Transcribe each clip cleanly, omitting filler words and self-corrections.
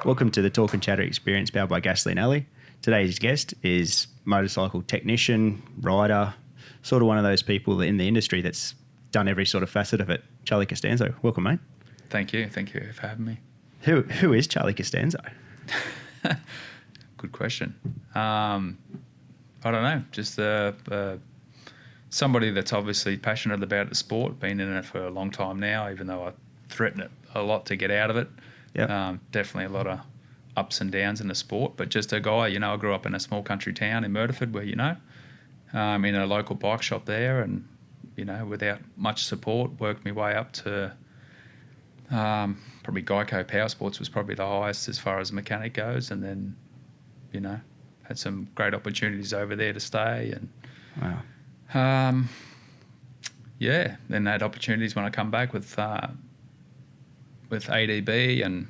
Welcome to the Talk and Chatter experience powered by Gasoline Alley. Today's guest is motorcycle technician, rider, sort of one of those people in the industry that's done every sort of facet of it. Charlie Costanzo, welcome, mate. Thank you for having me. Who is Charlie Costanzo? Good question. I don't know, just somebody that's obviously passionate about the sport, been in it for a long time now, even though I threaten it a lot to get out of it. Yeah. Definitely a lot of ups and downs in the sport, but just a guy, I grew up in a small country town in Myrtleford where, in a local bike shop there, and, without much support, worked my way up to probably Geico Power Sports was probably the highest as far as mechanic goes, and then, had some great opportunities over there to stay, and wow. Then had opportunities when I come back with ADB, and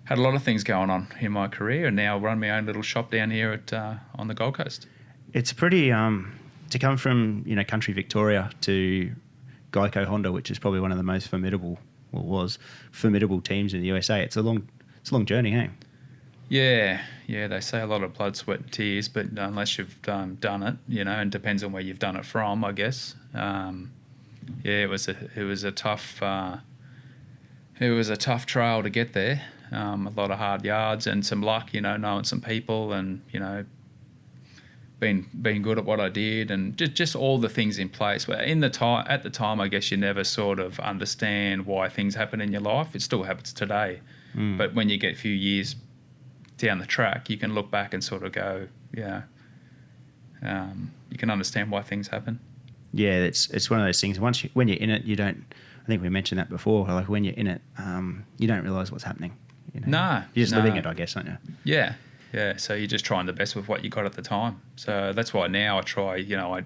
had a lot of things going on in my career, and now run my own little shop down here at on the Gold Coast. It's pretty to come from country Victoria to Geico Honda, which is probably one of the most formidable teams in the USA. It's a long journey, hey? Yeah, they say a lot of blood, sweat, and tears, but unless you've done it, and depends on where you've done it from, I guess. It was a tough. It was a tough trail to get there. A lot of hard yards and some luck, knowing some people, and being good at what I did, and just all the things in place. But at the time, I guess you never sort of understand why things happen in your life. It still happens today, but when you get a few years down the track, you can look back and sort of go, you can understand why things happen. Yeah, it's one of those things. When you're in it, you don't. I think we mentioned that before. Like when you're in it, you don't realise what's happening. No, you're just living it, I guess, aren't you? Yeah. So you're just trying the best with what you got at the time. So that's why now I try. You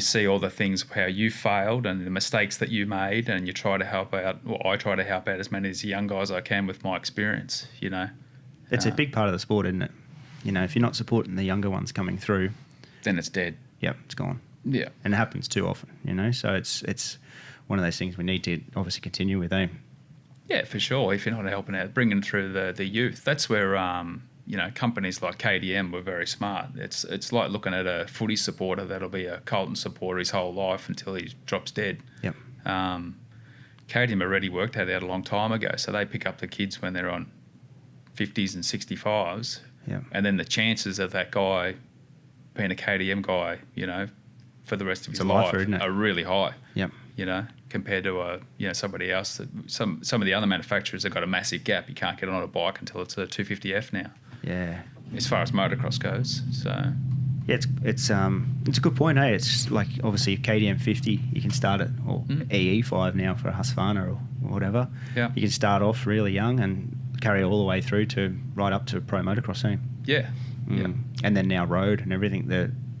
see all the things how you failed and the mistakes that you made, and you try to help out. Well, I try to help out as many as the young guys I can with my experience. It's a big part of the sport, isn't it? If you're not supporting the younger ones coming through, then it's dead. Yep, it's gone. Yeah, and it happens too often. So it's one of those things we need to obviously continue with, eh? Yeah, for sure. If you're not helping out, bringing through the youth, that's where companies like KTM were very smart. It's like looking at a footy supporter that'll be a Carlton supporter his whole life until he drops dead. Yep. KTM already worked that out a long time ago, so they pick up the kids when they're on 50s and 65s. Yep. And then the chances of that guy being a KTM guy, for the rest of his life are really high. Yep. Compared to somebody else. That some of the other manufacturers have got a massive gap. You can't get on a bike until it's a 250F now. Yeah. As far as motocross goes, so. Yeah, it's a good point, hey. It's like obviously KTM 50, you can start it, or EE5 now for a Husqvarna or whatever. Yeah. You can start off really young and carry all the way through to right up to a pro motocross team. Yeah. Yeah. And then now road and everything.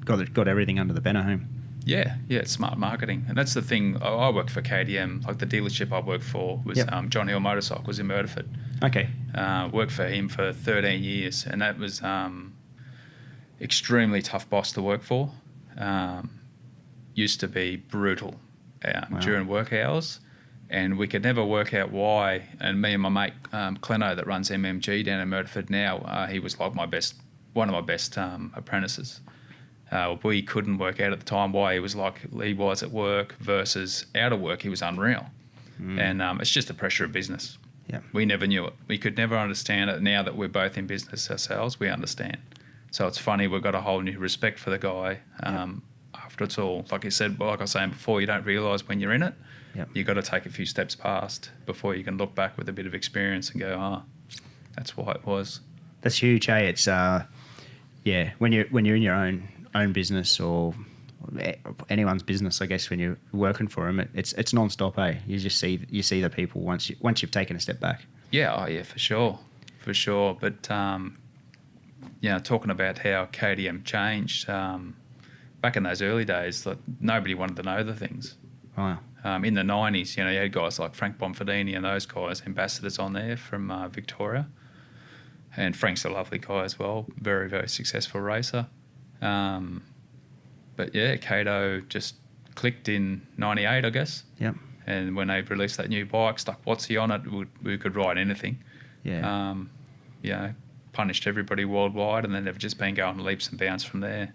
Got everything under the banner home. Yeah, it's smart marketing. And that's the thing. I worked for KTM. Like the dealership I worked for was John Hill Motorcycles in Myrtleford. Okay. Worked for him for 13 years, and that was extremely tough boss to work for. Used to be brutal during work hours, and we could never work out why. And me and my mate Cleno that runs MMG down in Myrtleford now, he was like one of my best apprentices. We couldn't work out at the time why he was like he was at work versus out of work. He was unreal. And it's just the pressure of business. Yeah. We never knew it. We could never understand it. Now that we're both in business ourselves, we understand. So it's funny, we've got a whole new respect for the guy after it's all. Like I said, like I was saying before, you don't realise when you're in it. Yep. You've got to take a few steps past before you can look back with a bit of experience and go, that's why it was. That's huge, hey. It's when you're in your own business or anyone's business, I guess, when you're working for them, it's non-stop, eh? You just see the people once you've taken a step back. Yeah, for sure. But talking about how KTM changed back in those early days, like nobody wanted to know the things. Wow. In the 90s, you had guys like Frank Bonfadini and those guys, ambassadors on there from Victoria, and Frank's a lovely guy as well, very, very successful racer. But yeah, Kato just clicked in 98, I guess. Yep. And when they released that new bike, stuck Watsy on it, we could ride anything. Yeah. You know, punished everybody worldwide, and then they've just been going leaps and bounds from there.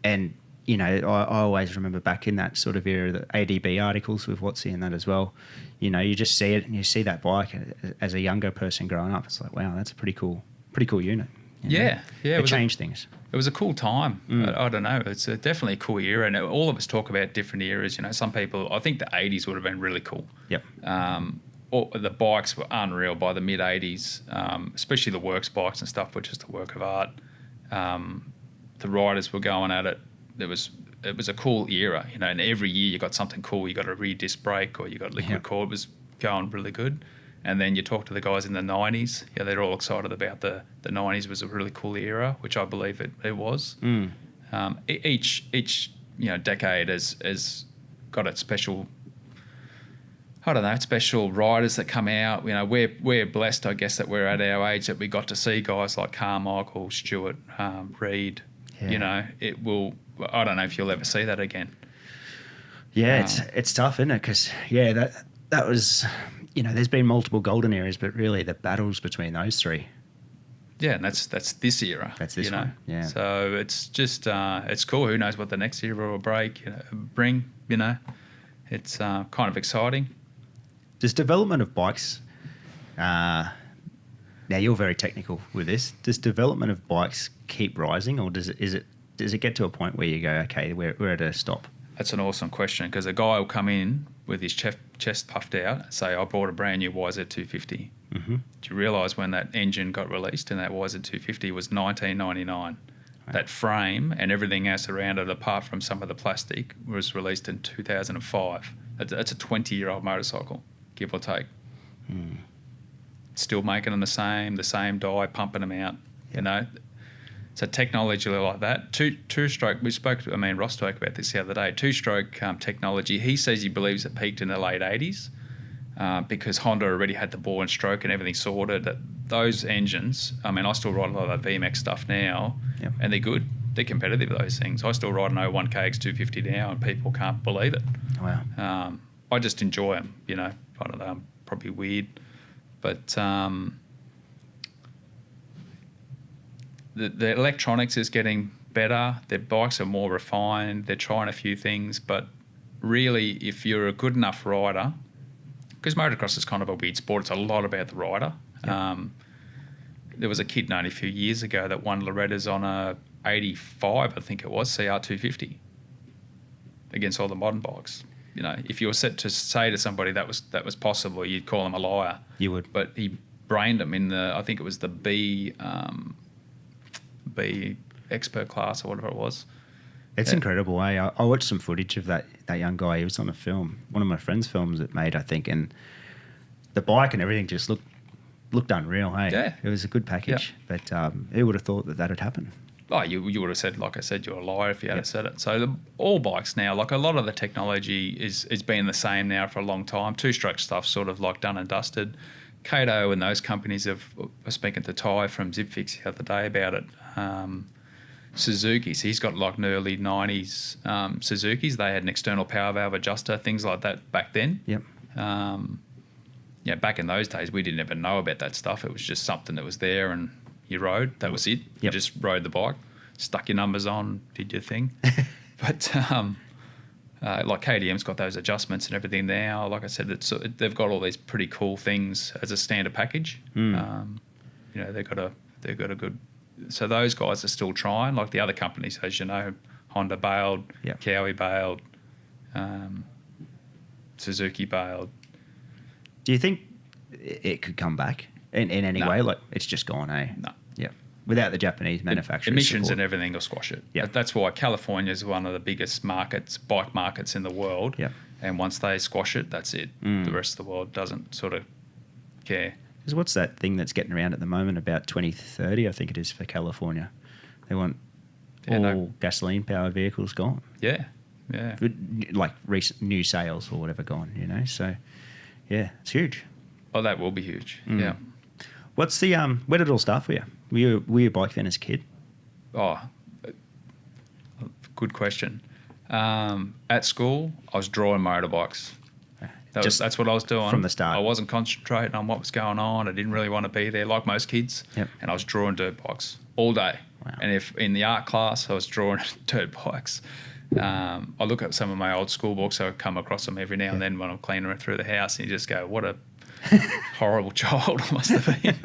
And you know, I always remember back in that sort of era, the ADB articles with Watsy and that as well. You know, you just see it and you see that bike as a younger person growing up. It's like, wow, that's a pretty cool unit. You know? Yeah. It changed things. It was a cool time. I don't know. It's definitely a cool era, and all of us talk about different eras. You know, some people, I think the 80s would have been really cool. Yep. The bikes were unreal by the mid 80s, especially the works bikes and stuff, which is the work of art. The riders were going at it. It was a cool era, you know, and every year you got something cool. You got a rear disc brake, or you got liquid cord, was going really good. And then you talk to the guys in the 90s, yeah, they're all excited about the 90s was a really cool era, which I believe it was. Each you know, decade has got its special, I don't know, special riders that come out. You know, we're blessed, I guess, that we're at our age that we got to see guys like Carmichael, Stewart, Reed. Yeah. You know, it will. I don't know if you'll ever see that again. Yeah, it's tough, isn't it? Because that was, you know, there's been multiple golden eras, but really the battles between those three. Yeah, and that's this era. That's this one. Yeah. So it's just it's cool. Who knows what the next era will bring? You know, it's kind of exciting. Does development of bikes? Now you're very technical with this. Does development of bikes keep rising, or does it get to a point where you go, okay, we're at a stop? That's an awesome question, because a guy will come in with his chest puffed out and say, I bought a brand new YZ250. Do you realise when that engine got released and that YZ250 was 1999? Right. That frame and everything else around it, apart from some of the plastic, was released in 2005. That's a 20-year-old motorcycle, give or take. Still making them the same die, pumping them out, you know. So technology like that, two-stroke, Ross spoke about this the other day, two-stroke technology, he says he believes it peaked in the late 80s because Honda already had the bore and stroke and everything sorted. That those engines, I mean, I still ride a lot of that VMX stuff now, and they're good. They're competitive, those things. I still ride an 01 KX250 now, and people can't believe it. Wow. I just enjoy them, you know. I don't know, I'm probably weird. But the electronics is getting better. Their bikes are more refined. They're trying a few things. But really, if you're a good enough rider, because motocross is kind of a weird sport, it's a lot about the rider. There was a kid only a few years ago that won Loretta's on a 85, I think it was, CR250 against all the modern bikes. You know, if you were set to say to somebody that was possible, you'd call him a liar. You would. But he brained him in I think it was the B expert class or whatever it was. It's incredible, eh? I watched some footage of that young guy. He was on a film, one of my friend's films that made, I think, and the bike and everything just looked unreal, hey? Yeah. It was a good package, but who would have thought that had happened? Oh, you would have said, like I said, you're a liar if you had said it. So all bikes now, like a lot of the technology is been the same now for a long time. Two-stroke stuff sort of like done and dusted. Kato and those companies I was speaking to Ty from ZipFix the other day about it. Suzuki's, he's got like early 90s Suzuki's. They had an external power valve adjuster, things like that back then. Yep. Back in those days, we didn't even know about that stuff. It was just something that was there and you rode. That was it. You just rode the bike, stuck your numbers on, did your thing. But like KTM's got those adjustments and everything now. Like I said, they've got all these pretty cool things as a standard package. You know, they've got a good. So those guys are still trying. Like the other companies, as you know, Honda bailed, Cowie bailed, Suzuki bailed. Do you think it could come back in any way? Like it's just gone, eh? No. Yeah. Without the Japanese manufacturers. Emissions support. and everything will squash it. Yeah. That's why California is one of the biggest bike markets in the world. Yeah. And once they squash it, that's it. The rest of the world doesn't sort of care. Because what's that thing that's getting around at the moment about 2030, I think it is, for California? They want all gasoline-powered vehicles gone. Yeah, yeah. Like recent new sales or whatever gone, you know? So, yeah, it's huge. Oh, that will be huge, yeah. What's the, where did it all start for you? Were you a bike fan as a kid? Oh, good question. At school, I was drawing motorbikes. That's what I was doing from the start. I wasn't concentrating on what was going on. I didn't really want to be there like most kids. Yep. And I was drawing dirt bikes all day. Wow. And if in the art class I was drawing dirt bikes, I look at some of my old school books. I come across them every now and then when I'm cleaning it through the house, and you just go, "What a horrible child I must have been."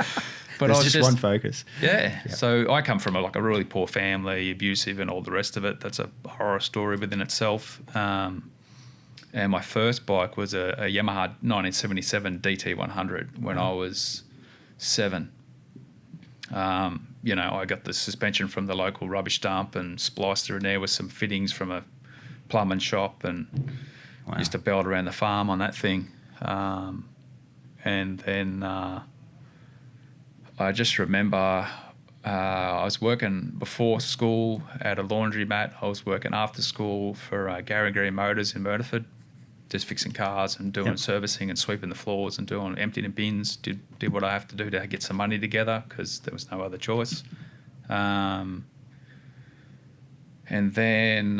But I I was was just one focus. Yeah. So I come from a really poor family, abusive, and all the rest of it. That's a horror story within itself. And my first bike was a Yamaha 1977 DT100 when I was 7. I got the suspension from the local rubbish dump and spliced it in there with some fittings from a plumbing shop, and used to belt around the farm on that thing. And then I just remember I was working before school at a laundromat. I was working after school for Gary Motors in Myrtleford, just fixing cars and doing servicing and sweeping the floors and emptying the bins. Did what I have to do to get some money together because there was no other choice. And then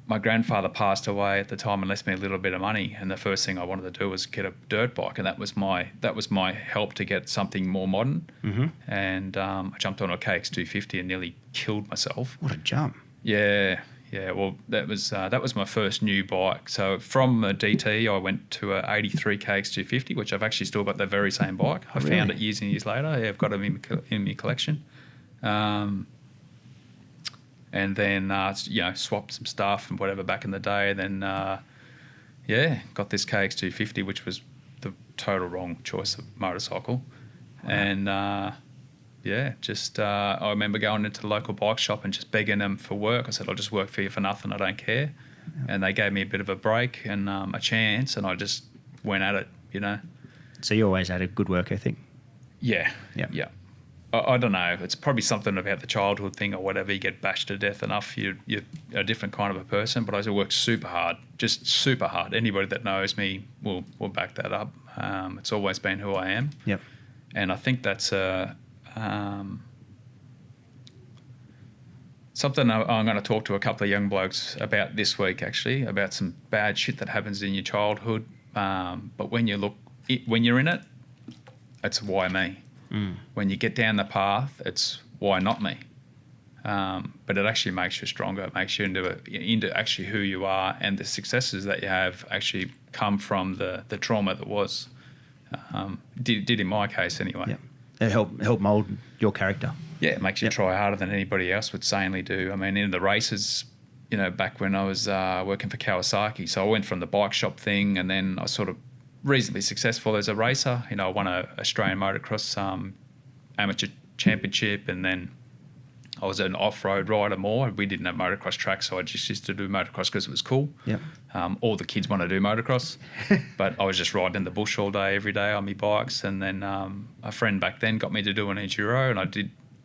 my grandfather passed away at the time and left me a little bit of money. And the first thing I wanted to do was get a dirt bike, and that was my help to get something more modern. Mm-hmm. And I jumped on a KX250 and nearly killed myself. What a jump! Yeah. Well, that was my first new bike. So from a DT, I went to a 83 KX250, which I've actually still got the very same bike. I found it years and years later. Yeah, I've got it in my collection. And then swapped some stuff and whatever back in the day. And then got this KX250, which was the total wrong choice of motorcycle. Wow. And I remember going into the local bike shop and just begging them for work. I said, "I'll just work for you for nothing. I don't care." Yeah. And they gave me a bit of a break and a chance, and I just went at it. So you always had a good work ethic. Yeah. I don't know. It's probably something about the childhood thing or whatever. You get bashed to death enough, you're a different kind of a person. But I also worked super hard, just super hard. Anybody that knows me will back that up. It's always been who I am. Yep. And I think that's something I'm going to talk to a couple of young blokes about this week, actually, about some bad shit that happens in your childhood. But when you're in it, it's why me. Mm. When you get down the path, it's why not me. But it actually makes you stronger. It makes you into actually who you are, and the successes that you have actually come from the trauma that was. Did in my case anyway. Yeah. It helped mould your character. Yeah, it makes you try harder than anybody else would sanely do. I mean, in the races, back when I was working for Kawasaki, so I went from the bike shop thing, and then I was sort of reasonably successful as a racer. I won a Australian motocross amateur championship, and then I was an off-road rider more. We didn't have motocross tracks, so I just used to do motocross because it was cool. Yep. All the kids want to do motocross, but I was just riding in the bush all day, every day on my bikes. And then a friend back then got me to do an enduro, and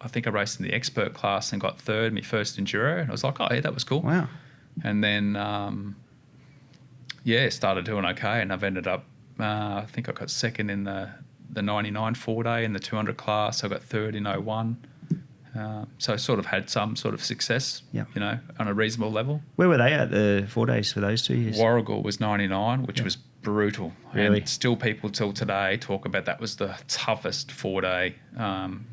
I think I raced in the expert class and got third, my first enduro. And I was like, oh, yeah, that was cool. Wow. And then, started doing okay, and I've ended up, I think I got second in the 99 4-day in the 200 class. I got third in 01. So I sort of had some sort of success, on a reasonable level. Where were they at the 4 days for those 2 years? Warragul was 99, which was brutal. Really? And still people till today talk about that was the toughest 4-day.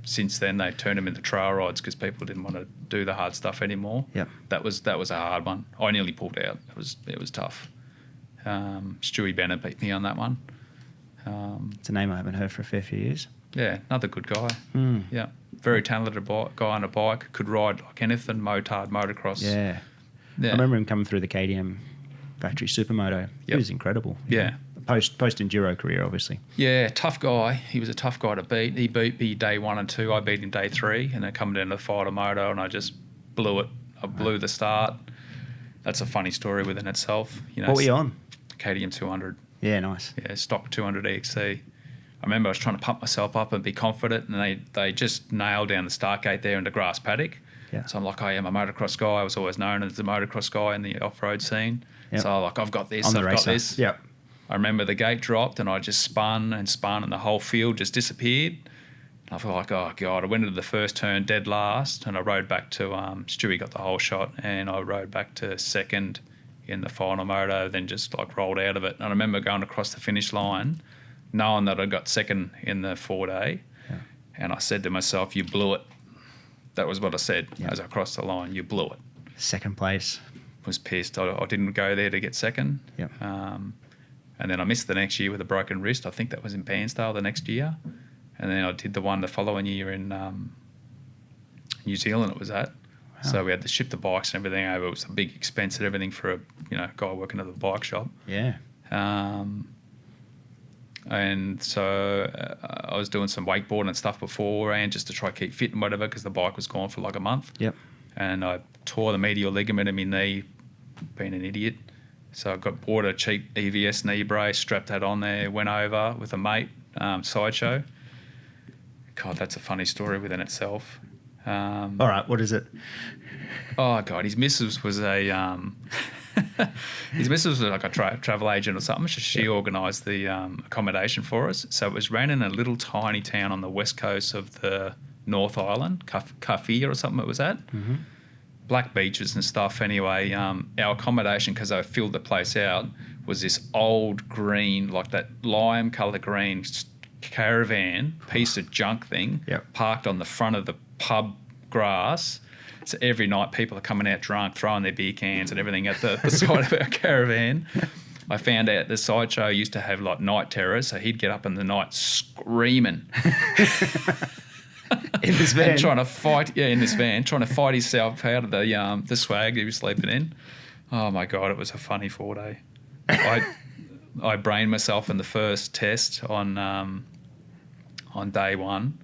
Since then, they turned them into trail rides because people didn't want to do the hard stuff anymore. Yep. That was a hard one. I nearly pulled out. It was tough. Stewie Bennett beat me on that one. It's a name I haven't heard for a fair few years. Yeah, another good guy. Mm. Yeah, very talented guy on a bike. Could ride like anything, motard, motocross. Yeah. I remember him coming through the KTM factory supermoto. Yep. He was incredible. Yeah. Post enduro career, obviously. Yeah, tough guy. He was a tough guy to beat. He beat me day 1 and 2. I beat him day 3, and then coming down to the Fighter Moto, and I just blew it. I blew the start. That's a funny story within itself. What were you on? KTM 200. Yeah, nice. Yeah, stock 200 EXC. I remember I was trying to pump myself up and be confident, and they just nailed down the start gate there in the grass paddock. Yeah. So I'm like, I'm a motocross guy. I was always known as the motocross guy in the off-road scene. Yep. So I'm like, I've got this, I've got this. Yep. I remember the gate dropped, and I just spun, and the whole field just disappeared. And I felt like, oh, God. I went into the first turn dead last, and I rode back to Stewie got the whole shot, and I rode back to second in the final moto, then just like rolled out of it. And I remember going across the finish line, knowing that I got second in the 4-day, and I said to myself, "You blew it." That was what I said as I crossed the line. You blew it. Second place. Was pissed. I didn't go there to get second. Yep. And then I missed the next year with a broken wrist. I think that was in Bairnsdale the next year. And then I did the one the following year in New Zealand it was at. Wow. So we had to ship the bikes and everything over. It was a big expense and everything for a guy working at the bike shop. Yeah. And so I was doing some wakeboarding and stuff beforehand just to try to keep fit and whatever, because the bike was gone for like a month. Yep. And I tore the medial ligament in my knee, being an idiot. So I bought a cheap EVS knee brace, strapped that on there, went over with a mate, sideshow. God, that's a funny story within itself. All right, what is it? Oh God, his missus was a his missus was like a travel agent or something. So she organised the accommodation for us. So it was ran in a little tiny town on the west coast of the North Island, Kafia or something it was at. Mm-hmm. Black beaches and stuff. Anyway, our accommodation, because I filled the place out, was this old green, like that lime colour green caravan piece of junk thing, parked on the front of the pub grass. So every night people are coming out drunk, throwing their beer cans and everything at the side of our caravan. I found out the sideshow used to have like night terrors, so he'd get up in the night screaming. In this van? And trying to fight himself out of the swag he was sleeping in. Oh my God, it was a funny 4-day. I brained myself in the first test on day one.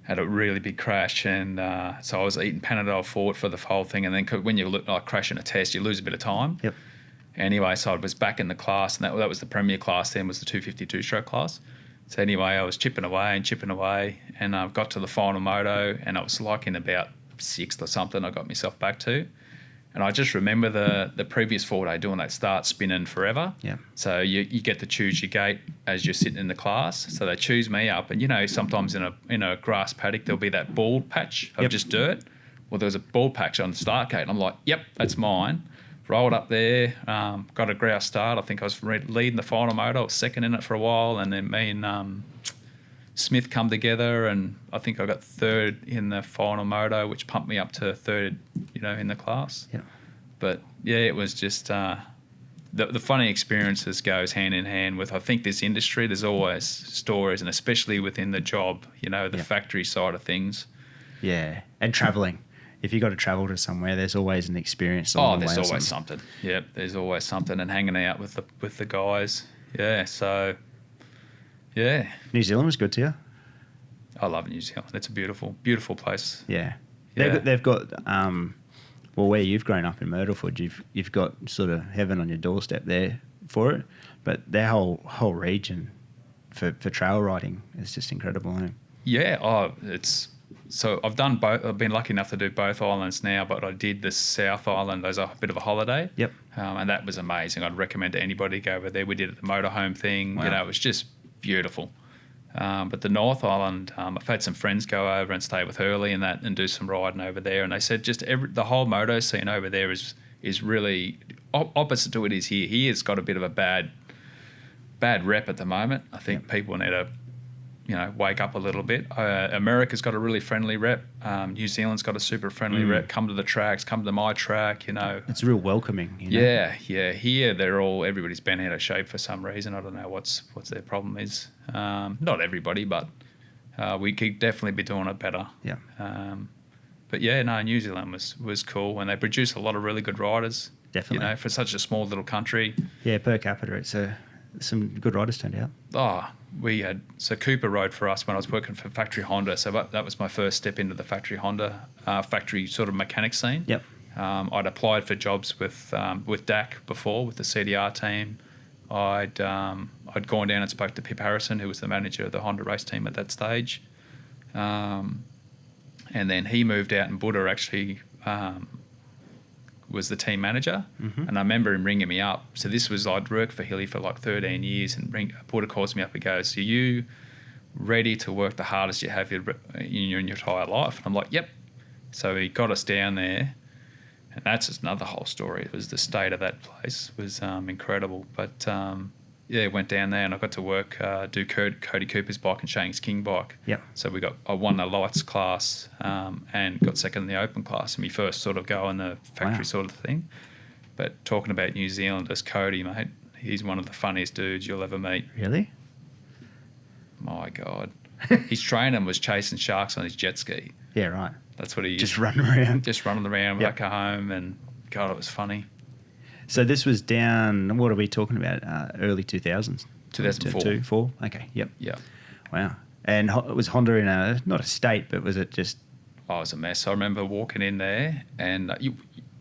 Had a really big crash, and so I was eating Panadol Forte for the whole thing, and then when you crash in a test, you lose a bit of time. Yep. Anyway, so I was back in the class, and that was the premier class then, was the 252 stroke class. So anyway, I was chipping away, and I got to the final moto, and I was like in about 6th or something I got myself back to. And I just remember the previous 4-day doing that start spinning forever. Yeah. So you get to choose your gate as you're sitting in the class. So they choose me up, and sometimes in a grass paddock there'll be that bald patch of just dirt. Well, there was a bald patch on the start gate, and I'm like, yep, that's mine. Rolled up there, got a grouse start. I think I was leading the final moto. I was second in it for a while, and then me and Smith come together, and I think I got third in the final moto, which pumped me up to third, in the class. Yeah. But yeah, it was just the funny experiences goes hand in hand with, I think, this industry. There's always stories, and especially within the job, the factory side of things. Yeah, and travelling. If you got to travel to somewhere, there's always an experience. There's always something. Yep, there's always something, and hanging out with the guys. Yeah, so yeah. New Zealand was good to you? I love New Zealand. It's a beautiful, beautiful place. Yeah. They've got where you've grown up in Myrtleford, you've got sort of heaven on your doorstep there for it. But their whole region for trail riding is just incredible, isn't it? Yeah. So I've done both. I've been lucky enough to do both islands now, but I did the South Island as a bit of a holiday. Yep. And that was amazing. I'd recommend to anybody go over there. We did the motorhome thing. Wow. It was just beautiful. But the North Island, I've had some friends go over and stay with Hurley and do some riding over there. And they said just the whole moto scene over there is really opposite to what it is here. Here it's got a bit of a bad rep at the moment. I think people need to wake up a little bit. America's got a really friendly rep. New Zealand's got a super friendly rep. Come to the tracks, come to my track, It's real welcoming. Yeah. Here everybody's been out of shape for some reason. I don't know what's their problem is. Not everybody, but we could definitely be doing it better. Yeah. But New Zealand was cool, and they produce a lot of really good riders. Definitely. For such a small little country. Yeah, per capita, it's some good riders turned out. Cooper rode for us when I was working for Factory Honda. So that was my first step into the Factory Honda factory sort of mechanic scene. Yep. I'd applied for jobs with DAC before, with the CDR team. I'd gone down and spoke to Pip Harrison, who was the manager of the Honda race team at that stage. And then he moved out, and Buddha actually was the team manager. Mm-hmm. And I remember him ringing me up. So I'd worked for Hilly for like 13 years, and Buddha calls me up and goes, "Are you ready to work the hardest you have in your entire life?" And I'm like, "Yep." So he got us down there, And that's just another whole story. It was the state of that place was incredible. But went down there and I got to work, do Cody Cooper's bike and Shane's King bike. Yep. So I won the lights class and got second in the open class. And we first sort of go in the factory sort of thing. But talking about New Zealanders, Cody, mate, he's one of the funniest dudes you'll ever meet. Really? My God. His training was chasing sharks on his jet ski. Yeah, right. That's what he just running around. Just running around back home, and God, it was funny. So this was down. What are we talking about? Early 2000s. 2004. 4. Okay. Yep. Yeah. Wow. And was Honda in not a state, but was it just? Oh, it was a mess. I remember walking in there, and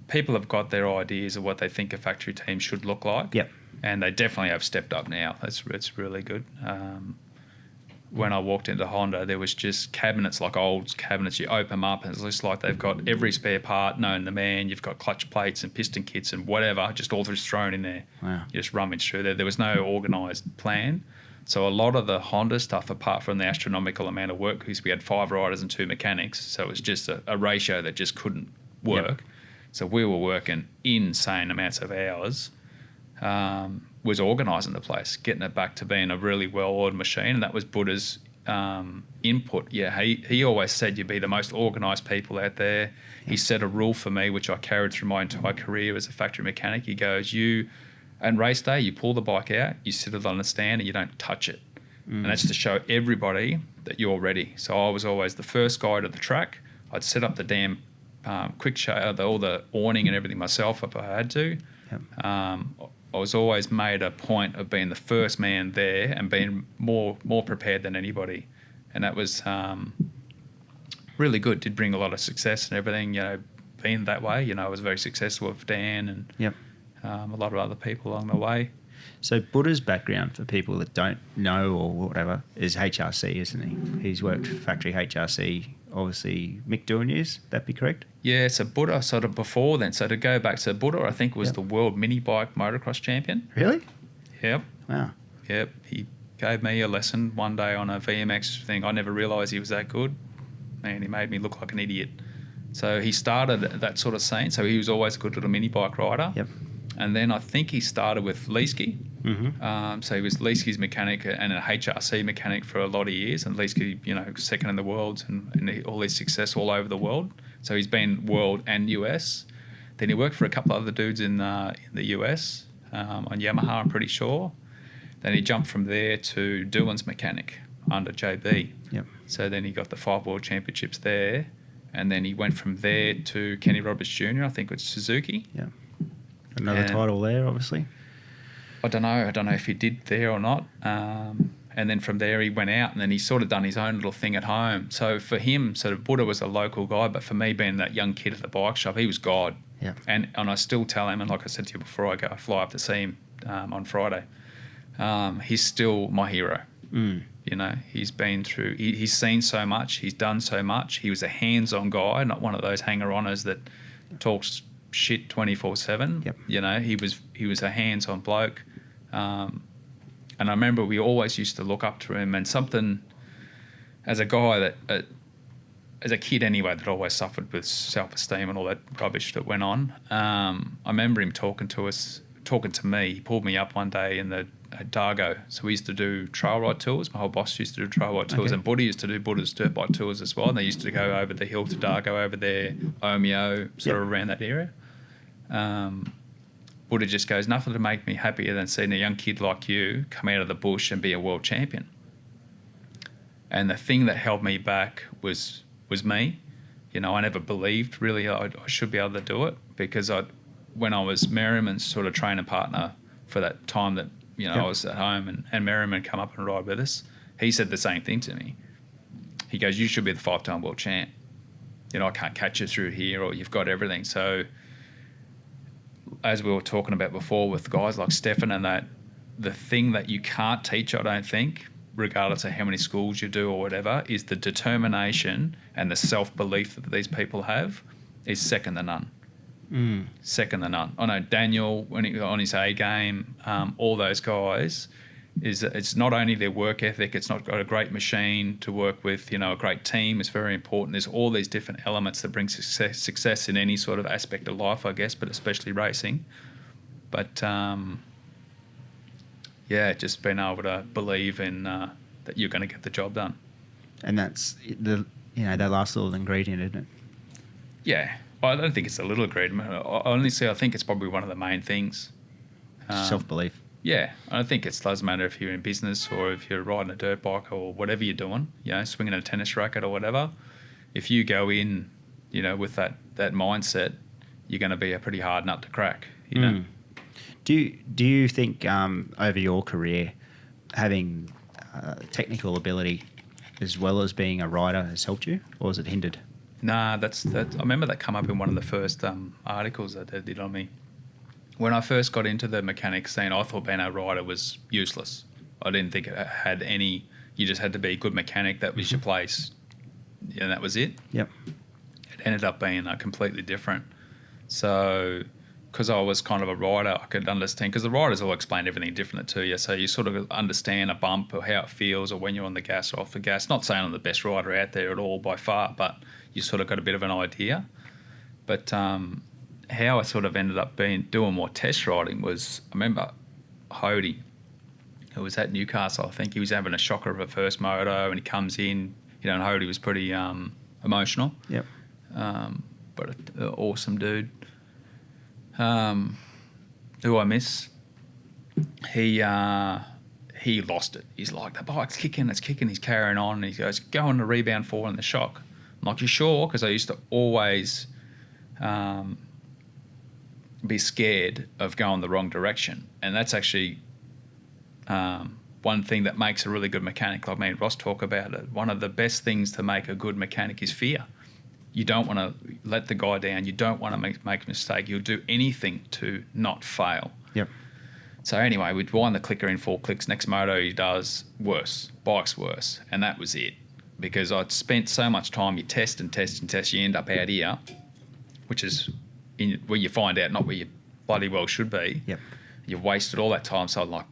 people have got their ideas of what they think a factory team should look like. Yep. And they definitely have stepped up now. It's really good. When I walked into Honda, there was just cabinets like old cabinets. You open them up and it's just like they've got every spare part known to man. You've got clutch plates and piston kits and whatever, just all just thrown in there. Wow. You just rummage through there. There was no organised plan. So a lot of the Honda stuff, apart from the astronomical amount of work, because we had 5 riders and 2 mechanics, so it was just a ratio that just couldn't work. Yep. So we were working insane amounts of hours. Was organising the place, getting it back to being a really well-oiled machine, and that was Buddha's input. Yeah, he always said you'd be the most organised people out there. He set a rule for me, which I carried through my entire career as a factory mechanic. He goes, and race day, you pull the bike out, you sit it on the stand, and you don't touch it. And that's to show everybody that you're ready. So I was always the first guy to the track. I'd set up the damn quick show, all the awning and everything myself if I had to. Yep. I was always made a point of being the first man there and being more prepared than anybody. And that was really good. Did bring a lot of success and everything, being that way. I was very successful with Dan and yep. A lot of other people along the way. So Buddha's background, for people that don't know or whatever, is HRC, isn't he? He's worked for factory HRC, obviously Mick doing years, that be correct? Yeah, so Buddha sort of before then. So to go back, so Buddha I think was the world mini bike motocross champion. Really? Yep. Wow. Yep. He gave me a lesson one day on a VMX thing. I never realised he was that good. Man, he made me look like an idiot. So he started that sort of scene. So he was always a good little mini bike rider. Yep. And then I think he started with Leesky. Mm-hmm. So he was Leesky's mechanic and a HRC mechanic for a lot of years. And Leesky, second in the world and all his success all over the world. So he's been world and US. Then he worked for a couple of other dudes in the US on Yamaha, I'm pretty sure. Then he jumped from there to Doohan's mechanic under JB. Yep. So then he got the 5 world championships there. And then he went from there to Kenny Roberts Jr., I think it was Suzuki. Yeah. Another title there, obviously. I don't know if he did there or not. And then from there he went out and then he sort of done his own little thing at home. So for him, sort of Buddha was a local guy, but for me being that young kid at the bike shop, he was God. Yeah. And I still tell him, and like I said to you before I fly up to see him on Friday, he's still my hero. Mm. He's been through, he's seen so much, he's done so much. He was a hands-on guy, not one of those hanger-oners that talks shit 24/7. Yep. He was a hands-on bloke. And I remember we always used to look up to him, and something as a guy that, as a kid anyway, that always suffered with self-esteem and all that rubbish that went on. I remember him talking to me. He pulled me up one day at Dargo. So we used to do trail ride tours. My whole boss used to do trail ride tours, and Buddha used to do Buddha's dirt bike tours as well. And they used to go over the hill to Dargo over there, Omeo, sort of around that area. Buddha just goes, nothing to make me happier than seeing a young kid like you come out of the bush and be a world champion. And the thing that held me back was me. I never believed really I should be able to do it, because when I was Merriman's sort of training partner for that time that I was at home and Merriman come up and ride with us, he said the same thing to me. He goes, you should be the 5-time world champ. I can't catch you through here, or you've got everything. So as we were talking about before with guys like Stefan and that, the thing that you can't teach, I don't think, regardless of how many schools you do or whatever, is the determination and the self-belief that these people have is second to none. Second to none. I know Daniel, when he on his A game, all those guys, is that it's not only their work ethic, it's not got a great machine to work with, a great team is very important. There's all these different elements that bring success in any sort of aspect of life, I guess, but especially racing. But just being able to believe in that you're going to get the job done. And that's that last little ingredient, isn't it? Yeah. Well, I don't think it's a little ingredient. Honestly, I think it's probably one of the main things. Self-belief. Yeah. I think it doesn't matter if you're in business or if you're riding a dirt bike or whatever you're doing, swinging a tennis racket or whatever. If you go in, with that mindset, you're going to be a pretty hard nut to crack, Do you think over your career having technical ability as well as being a rider has helped you, or has it hindered? Nah, that's I remember that come up in one of the first articles that they did on me. When I first got into the mechanic scene, I thought being a rider was useless. I didn't think it had any. You just had to be a good mechanic. That was your place, and that was it. Yep. It ended up being completely different. So, because I was kind of a rider, I could understand, because the riders all explain everything differently to you. So you sort of understand a bump or how it feels, or when you're on the gas or off the gas. Not saying I'm the best rider out there at all by far, but you sort of got a bit of an idea. But how I sort of ended up doing more test riding was, I remember Hody, who was at Newcastle, I think he was having a shocker of a first moto, and he comes in, and Hody was pretty emotional. Yep. But an awesome dude. Who I miss, he lost it. He's like, the bike's kicking, it's kicking, he's carrying on, and he goes, go on the rebound forward in the shock. I'm like, you sure? Because I used to always be scared of going the wrong direction. And that's actually one thing that makes a really good mechanic. Like me and Ross talk about it. One of the best things to make a good mechanic is fear. You don't want to let the guy down. You don't want to make a mistake. You'll do anything to not fail. Yep. So anyway, we'd wind the clicker in 4 clicks. Next moto he does, worse. Bike's worse. And that was it. Because I'd spent so much time, you test and test and test, you end up out here, which is where you find out, not where you bloody well should be. Yep. You've wasted all that time. So I'm like,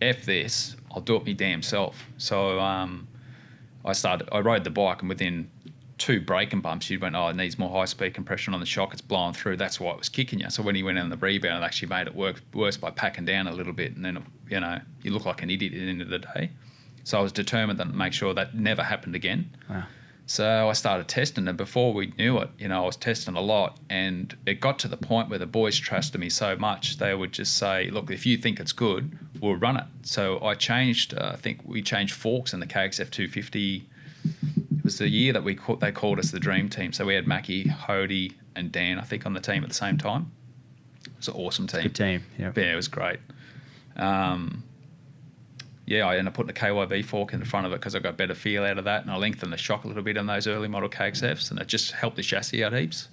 F this, I'll do it my damn self. So I rode the bike, and within 2 braking bumps, you went, it needs more high-speed compression on the shock. It's blowing through. That's why it was kicking you. So when he went on the rebound, it actually made it worse by packing down a little bit. And then, you look like an idiot at the end of the day. So I was determined to make sure that never happened again. Wow. So I started testing, and before we knew it, I was testing a lot. And it got to the point where the boys trusted me so much, they would just say, look, if you think it's good, we'll run it. So I changed, I think we changed forks in the KXF 250. It was the year that they called us the Dream Team. So we had Mackie, Hody, and Dan, I think, on the team at the same time. It was an awesome team. Good team, yeah. Yeah, it was great. I ended up putting a KYB fork in the front of it because I got better feel out of that, and I lengthened the shock a little bit on those early model KXFs, and it just helped the chassis out heaps.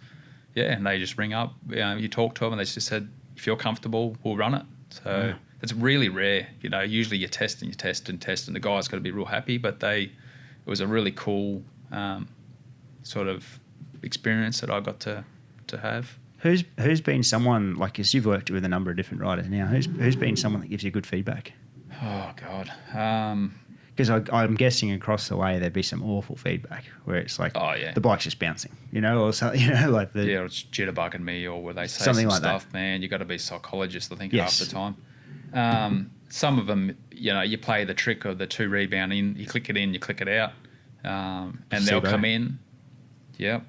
Yeah, and they just ring up, you talk to them, and they just said, if you're comfortable, we'll run it. So it's really rare. Usually you test and you test and test, and the guy's got to be real happy, but it was a really cool sort of experience that I got to have. Who's been someone, like, as you've worked with a number of different riders now, who's been someone that gives you good feedback? Oh, God. Because I'm guessing across the way there'd be some awful feedback where it's like, the bike's just bouncing, or something, like the... Yeah, it's jitterbugging me, or where they say something some like stuff, that. Man, you got to be a psychologist, I think, half the time. Some of them, you play the trick of the 2 rebound in, you click it in, you click it out, and they'll come in. Yep.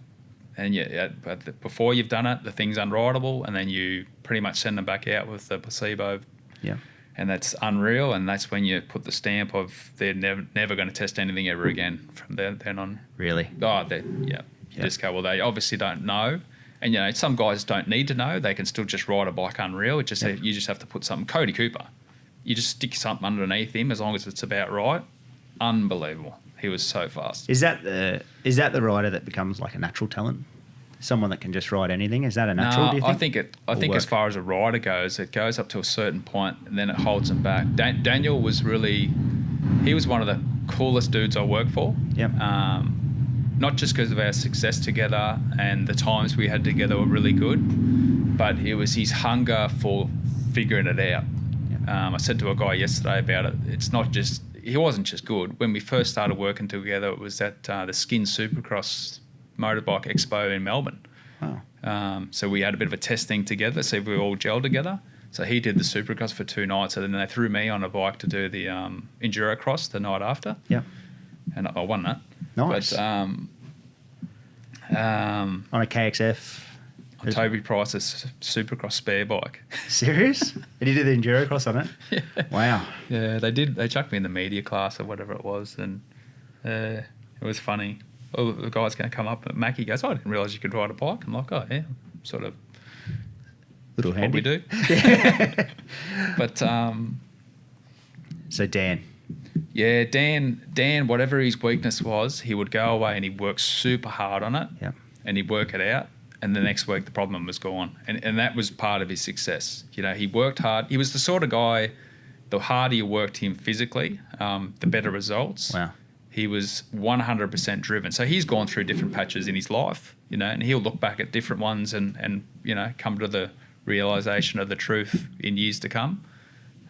And but before you've done it, the thing's unrideable, and then you pretty much send them back out with the placebo. Yeah. And that's unreal, and that's when you put the stamp of they're never going to test anything ever again from then on. Really? Oh, you just go, well, they obviously don't know. And, some guys don't need to know. They can still just ride a bike unreal. You just have to put something. Cody Cooper, you just stick something underneath him as long as it's about right. Unbelievable. He was so fast. Is that the rider that becomes like a natural talent? Someone that can just ride anything? Is that a natural, do you think? I think as far as a rider goes, it goes up to a certain point and then it holds him back. Daniel was he was one of the coolest dudes I worked for. Yep. Not just because of our success together and the times we had together were really good, but it was his hunger for figuring it out. Yep. I said to a guy yesterday about it. It's not just he wasn't just good. When we first started working together, it was at the Skin Supercross Motorbike Expo in Melbourne. Wow. So we had a bit of a testing together, so we all gelled together. So he did the Supercross for 2 nights, and then they threw me on a bike to do the enduro cross the night after. Yeah. And I won that. Nice. But, on a KXF. on Toby Price's Supercross spare bike. Serious? Did you do the enduro cross on it? Yeah. Wow. Yeah, they did. They chucked me in the media class or whatever it was, and it was funny. Oh, the guy's going to come up, and Mackie goes, I didn't realise you could ride a bike. I'm like, oh, yeah, sort of Little what handy. we do. But, So Dan. yeah, Dan, whatever his weakness was, he would go away and he'd work super hard on it, Yeah. and he'd work it out. And the next week, the problem was gone. And that was part of his success. You know, he worked hard. He was the sort of guy, the harder you worked him physically, the better results. Wow. He was 100% driven. So he's gone through different patches in his life, you know, and he'll look back at different ones and you know, come to the realisation of the truth in years to come.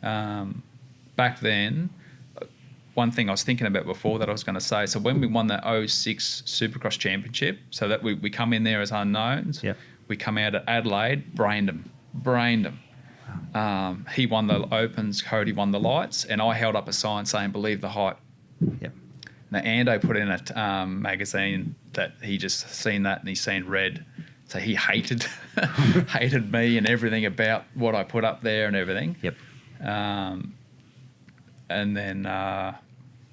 Back then, one thing I was thinking about before that I was going to say, so when we won the 06 Supercross Championship, so that we come in there as unknowns, Yep. we come out at Adelaide, brained him. He won the Opens, Cody won the lights, and I held up a sign saying, believe the hype. Yep. Now, Ando put in a magazine that he just seen that and he's seen red. So he hated me and everything about what I put up there and everything. Yep. And then,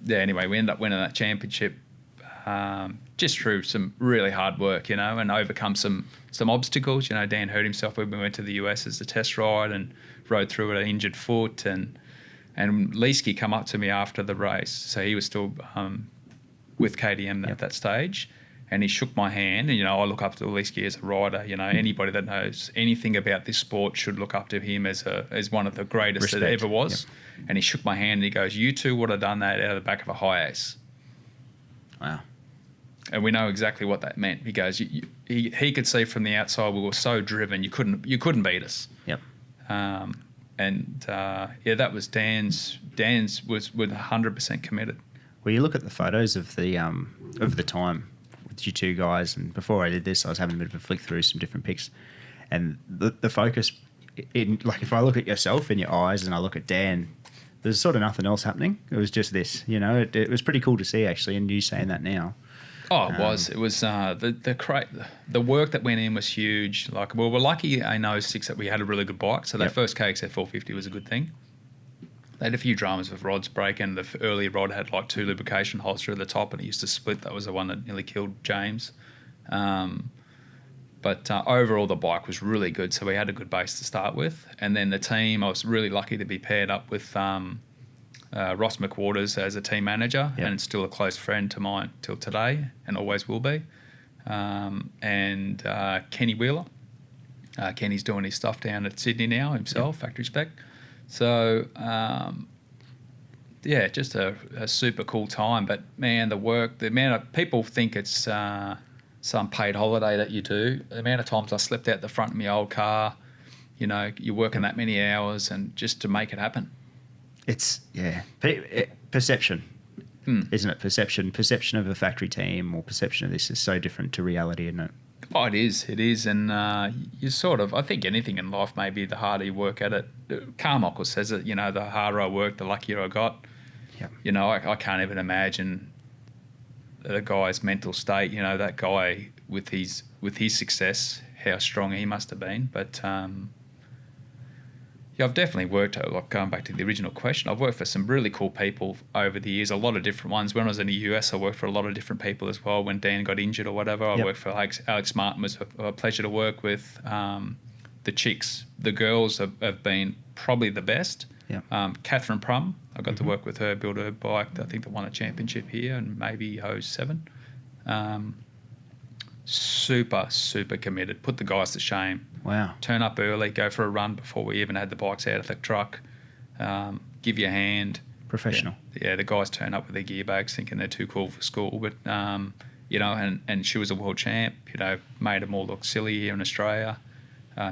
anyway, we ended up winning that championship just through some really hard work, you know, and overcome some obstacles. You know, Dan hurt himself when we went to the US as a test ride and rode through with an injured foot. And Leesky come up to me after the race. So he was still with KTM at that stage. And he shook my hand. And, you know, I look up to Leesky as a rider. You know, anybody that knows anything about this sport should look up to him as one of the greatest Respect. that ever was. Yep. And he shook my hand and he goes, you two would have done that out of the back of a high ace. Wow. And we know exactly what that meant. He goes, he could see from the outside we were so driven, you couldn't beat us. Yep. That was Dan's was 100% committed. Well, you look at the photos of the time with you two guys, and before I did this, I was having a bit of a flick through some different pics, and the focus, like if I look at yourself in your eyes and I look at Dan, there's sort of nothing else happening. It was just this, you know. It was pretty cool to see actually, and you saying that now. Oh, it was. It was the work that went in was huge. Like, well, we're lucky in 06 that we had a really good bike. So that first KXF 450 was a good thing. They had a few dramas with rods breaking. The early rod had like 2 lubrication holes through the top, and it used to split. That was the one that nearly killed James. But overall, the bike was really good. So we had a good base to start with. And then the team, I was really lucky to be paired up with Ross McWaters as a team manager, and it's still a close friend to mine till today and always will be. And Kenny Wheeler. Kenny's doing his stuff down at Sydney now himself, factory spec. So, just a super cool time. But, man, the work, the amount of people think it's some paid holiday that you do. The amount of times I slept out the front of my old car, you know, you're working that many hours and just to make it happen. It's, perception, isn't it? Perception of a factory team or perception of this is so different to reality, isn't it? Oh, it is. And you sort of, I think anything in life, maybe the harder you work at it. Carmichael says it, you know, the harder I work, the luckier I got. Yep. You know, I can't even imagine the guy's mental state, you know, that guy with his success, how strong he must have been. But, I've definitely worked, like going back to the original question, I've worked for some really cool people over the years, a lot of different ones. When I was in the US, I worked for a lot of different people as well. When Dan got injured or whatever, I worked for Alex Martin, was a pleasure to work with. The chicks, the girls have been probably the best. Yeah. Catherine Prum, I got to work with her, build her bike, I think that won a championship here and maybe 07. Super, super committed. Put the guys to shame. Wow. Turn up early, go for a run before we even had the bikes out of the truck. Give you a hand. Professional. Yeah, the guys turn up with their gear bags thinking they're too cool for school. But, you know, and she was a world champ, you know, made them all look silly here in Australia.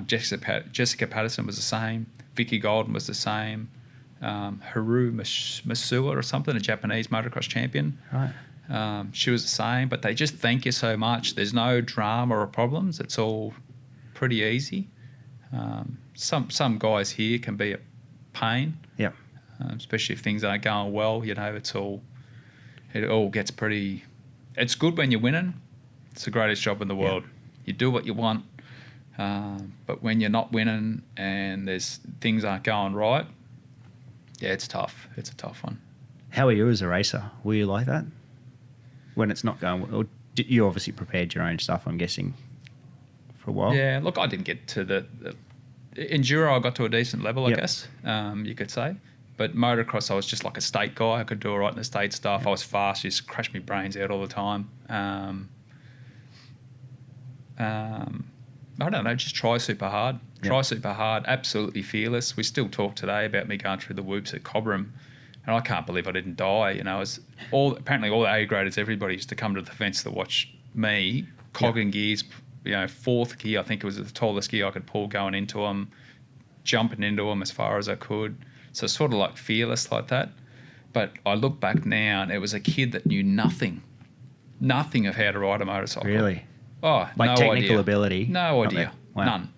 Jessica Patterson was the same. Vicky Golden was the same. Haru Masuwa or something, a Japanese motocross champion. Right. She was the same, but they just thank you so much. There's no drama or problems. It's all pretty easy. Some guys here can be a pain. Yeah. Especially if things aren't going well. You know, it all gets pretty. It's good when you're winning. It's the greatest job in the world. Yeah. You do what you want, but when you're not winning and things aren't going right, yeah, it's tough. It's a tough one. How are you as a racer? Were you like that when it's not going well? You obviously prepared your own stuff, I'm guessing, for a while. Yeah, look, I didn't get to the enduro. I got to a decent level, I guess, you could say. But motocross, I was just like a state guy. I could do all right in the state stuff. I was fast, used to crash my brains out all the time. I don't know, just try super hard. Try super hard, absolutely fearless. We still talk today about me going through the whoops at Cobram, and I can't believe I didn't die. You know, apparently all the A graders, everybody used to come to the fence to watch me, cogging gears, you know, fourth gear, I think it was the tallest gear I could pull going into them, jumping into them as far as I could. So sort of like fearless like that. But I look back now and it was a kid that knew nothing of how to ride a motorcycle. Really? Oh, like no technical idea. ability? No idea. Wow. None.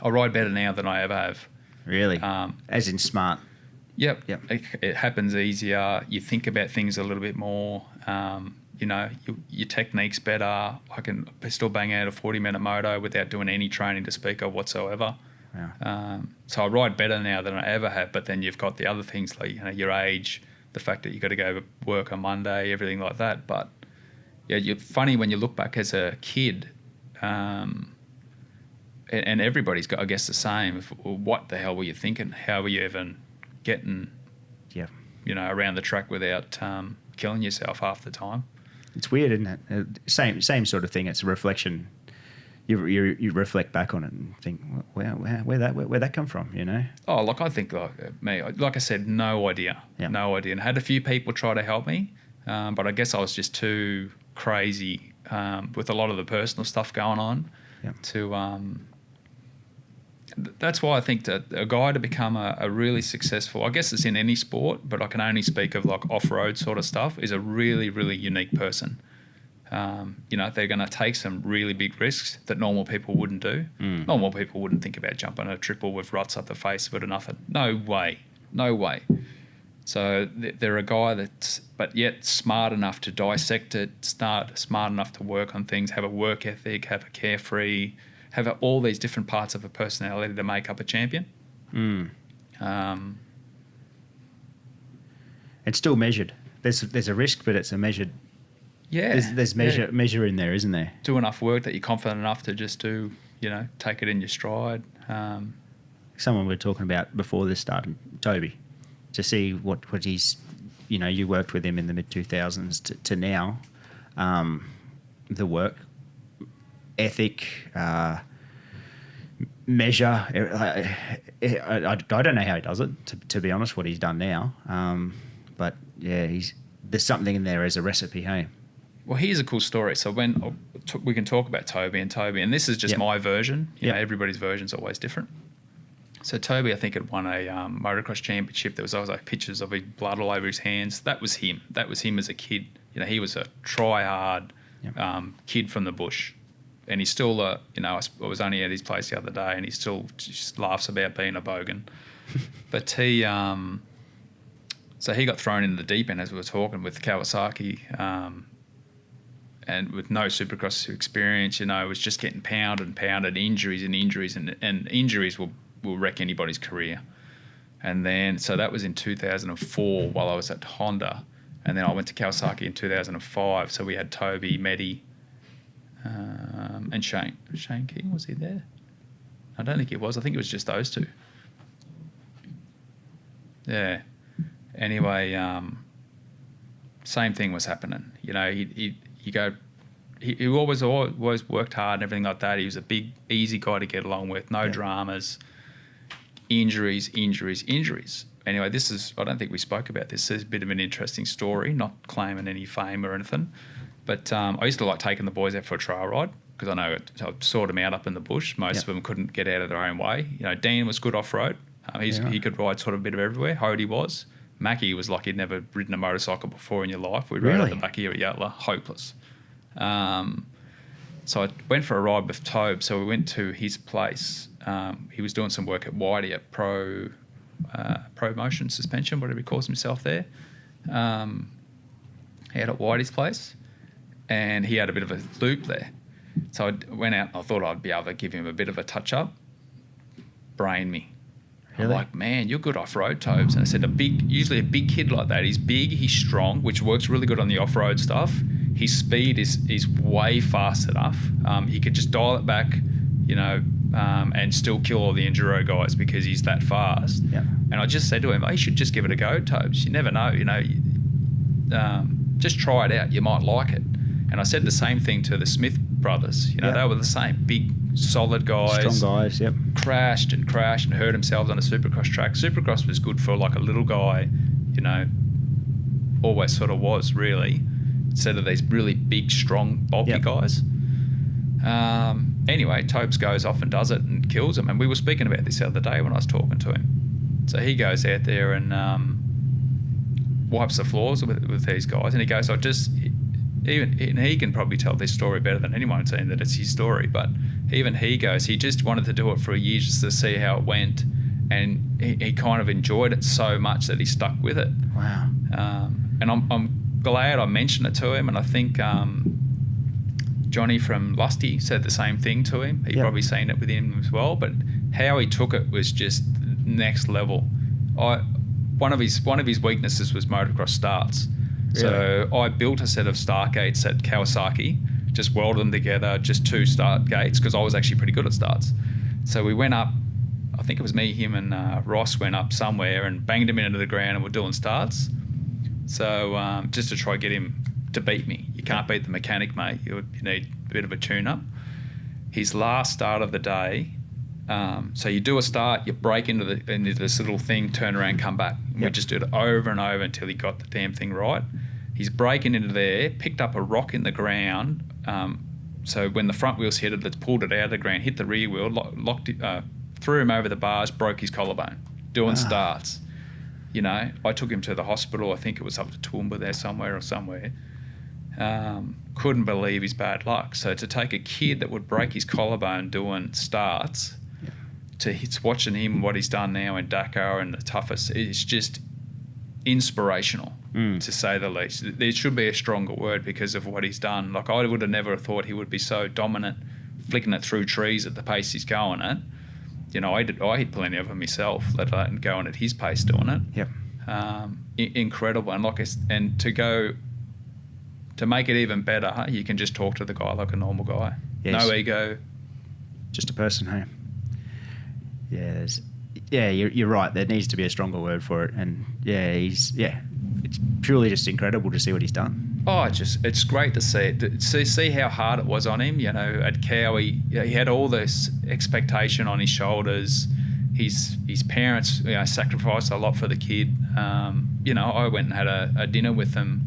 I ride better now than I ever have. Really? As in smart? Yep. It happens easier. You think about things a little bit more. You know, your technique's better. I can still bang out a 40-minute moto without doing any training to speak of whatsoever. Wow. So I ride better now than I ever have, but then you've got the other things like, you know, your age, the fact that you've got to go to work on Monday, everything like that. But yeah, you're funny when you look back as a kid, and everybody's got, I guess, the same. What the hell were you thinking? How were you even getting, you know, around the track without killing yourself half the time? It's weird, isn't it? Same sort of thing. It's a reflection. You reflect back on it and think, where'd that come from? You know? Oh, look, I think like me, like I said, no idea, no idea. And I had a few people try to help me, but I guess I was just too crazy with a lot of the personal stuff going on to. That's why I think that a guy to become a really successful, I guess it's in any sport, but I can only speak of like off-road sort of stuff, is a really, really unique person. You know, they're going to take some really big risks that normal people wouldn't do. Normal people wouldn't think about jumping a triple with ruts up the face of it or nothing. No way. So they're a guy that's, but yet smart enough to dissect it, smart enough to work on things, have a work ethic, have a carefree, have all these different parts of a personality to make up a champion. It's still measured. There's a risk, but it's a measured. Yeah. There's measure in there, isn't there? Do enough work that you're confident enough to just do, you know, take it in your stride. Someone we were talking about before this started, Toby, to see what he's, you know, you worked with him in the mid-2000s to now, the work ethic, measure. I don't know how he does it, to be honest, what he's done now. But yeah, there's something in there as a recipe, hey? Well, here's a cool story. So when we can talk about Toby, and this is just my version. You know, everybody's version's always different. So Toby, I think, had won a motocross championship. There was always like pictures of his blood all over his hands. That was him. That was him as a kid. You know, he was a try-hard kid from the bush. And he's still, you know, I was only at his place the other day, and he still just laughs about being a bogan. But he, so he got thrown into the deep end as we were talking with Kawasaki, and with no Supercross experience, you know, was just getting pounded, injuries, and injuries will wreck anybody's career. And then, so that was in 2004 while I was at Honda, and then I went to Kawasaki in 2005. So we had Toby, Mehdi, and Shane. Shane King, was he there? I don't think he was. I think it was just those two. Yeah. Anyway, same thing was happening. You know, he always worked hard and everything like that. He was a big, easy guy to get along with. No dramas. Injuries. Anyway, I don't think we spoke about this. It's a bit of an interesting story, not claiming any fame or anything. But I used to like taking the boys out for a trail ride because I know I'd sort them out up in the bush. Most of them couldn't get out of their own way. You know, Dan was good off-road. He could ride sort of a bit of everywhere. Hodie was. Mackie was like he'd never ridden a motorcycle before in your life. We rode at the back here at Yatala, hopeless. So I went for a ride with Tobe. So we went to his place. He was doing some work at Whitey at Pro Motion Suspension, whatever he calls himself there. He had at Whitey's place, and he had a bit of a loop there. So I went out. I thought I'd be able to give him a bit of a touch up. Brain me. Really? I'm like, man, you're good off-road, Tobes. And I said, usually a big kid like that, he's big, he's strong, which works really good on the off-road stuff. His speed is way fast enough. He could just dial it back, and still kill all the enduro guys because he's that fast. Yeah. And I just said to him, you should just give it a go, Tobes. You never know, just try it out. You might like it. And I said the same thing to the Smith brothers. They were the same, big, solid guys. Strong guys, yep. Crashed and hurt themselves on a supercross track. Supercross was good for like a little guy, always sort of was really, instead of these really big, strong, bulky guys. Anyway, Tobes goes off and does it and kills them. And we were speaking about this the other day when I was talking to him. So he goes out there and wipes the floors with these guys. And he goes, and he can probably tell this story better than anyone, saying that it's his story, but even he goes, he just wanted to do it for a year just to see how it went, and he kind of enjoyed it so much that he stuck with it. Wow. And I'm glad I mentioned it to him, and I think Johnny from Lusty said the same thing to him. He'd probably seen it with him as well, but how he took it was just next level. One of his weaknesses was motocross starts. Really? So I built a set of start gates at Kawasaki, just welded them together, just 2 start gates, because I was actually pretty good at starts. So we went up, I think it was me, him and Ross went up somewhere and banged him into the ground and were doing starts. So just to try to get him to beat me. You can't beat the mechanic, mate. You need a bit of a tune-up. His last start of the day, so you do a start, you break into this little thing, turn around, come back. And we just did it over and over until he got the damn thing right. He's breaking into there, picked up a rock in the ground. So when the front wheels hit it, it's pulled it out of the ground, hit the rear wheel, locked it, threw him over the bars, broke his collarbone, doing starts. I took him to the hospital. I think it was up to Toowoomba there somewhere. Couldn't believe his bad luck. So to take a kid that would break his collarbone doing starts, it's watching him, what he's done now in Dakar and the toughest, it's just inspirational, to say the least. There should be a stronger word because of what he's done. Like, I would have never thought he would be so dominant, flicking it through trees at the pace he's going at. I hit plenty of them myself, let alone going at his pace doing it. Yep. Incredible. And to make it even better, you can just talk to the guy like a normal guy. Yes. No ego. Just a person, hey? You're right. There needs to be a stronger word for it. And it's purely just incredible to see what he's done. Oh, it's great to see it. See how hard it was on him. At Cowie, he had all this expectation on his shoulders. His parents, sacrificed a lot for the kid. I went and had a dinner with them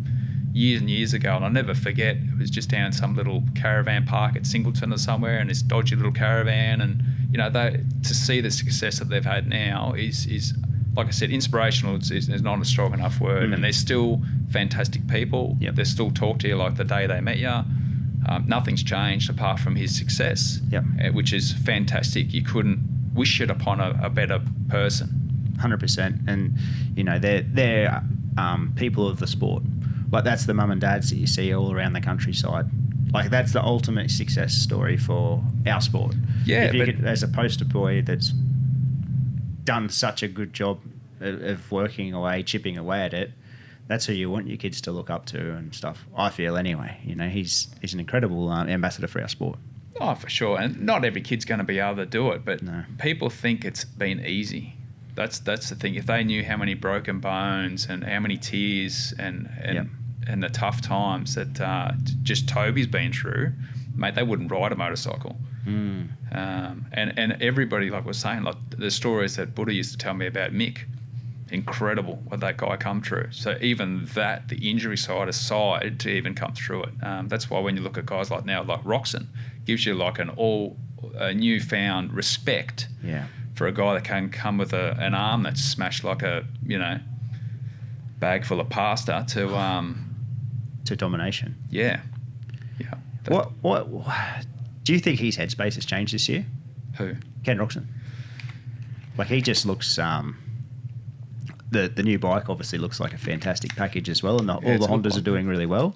years and years ago, and I'll never forget. It was just down in some little caravan park at Singleton or somewhere, in this dodgy little caravan, and to see the success that they've had now is like I said, inspirational is not a strong enough word. And they're still fantastic people. Yep. They still talk to you like the day they met you. Nothing's changed apart from his success, which is fantastic. You couldn't wish it upon a better person. 100%. And they're people of the sport. Like, that's the mum and dads that you see all around the countryside. Like, that's the ultimate success story for our sport. Yeah, as a poster boy that's done such a good job of working away, chipping away at it, that's who you want your kids to look up to and stuff. I feel anyway. He's an incredible ambassador for our sport. Oh, for sure. And not every kid's going to be able to do it, but no. People think it's been easy. That's the thing. If they knew how many broken bones and how many tears and the tough times that just Toby's been through, mate, they wouldn't ride a motorcycle. And everybody, like was saying, like the stories that Buddha used to tell me about Mick, incredible what that guy come through. So even that, the injury side aside, to even come through it. That's why when you look at guys like now, like Roxon, gives you like a newfound respect for a guy that can come with an arm that's smashed like a bag full of pasta to domination. Yeah. What do you think his headspace has changed this year? Who? Ken Roxon. Like, he just looks. The new bike obviously looks like a fantastic package as well, and all the Hondas are doing really well.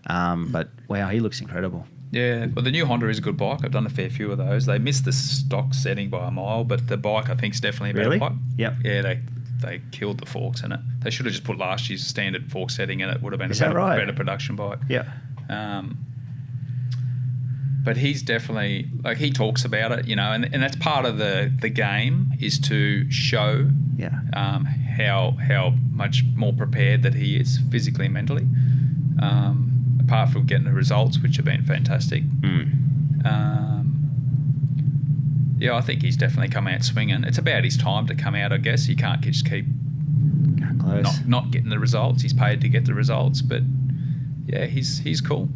But wow, he looks incredible. Yeah, well, the new Honda is a good bike. I've done a fair few of those. They missed the stock setting by a mile, but the bike, I think, is definitely a better bike. Yep. Yeah, they killed the forks in it. They should have just put last year's standard fork setting in it. Would have been better production bike. Yeah. But he's definitely, like, he talks about it, and that's part of the game, is to show how much more prepared that he is physically and mentally. Apart from getting the results, which have been fantastic. I think he's definitely come out swinging. It's about his time to come out, I guess. You can't just keep not getting the results. He's paid to get the results, but yeah, he's cool.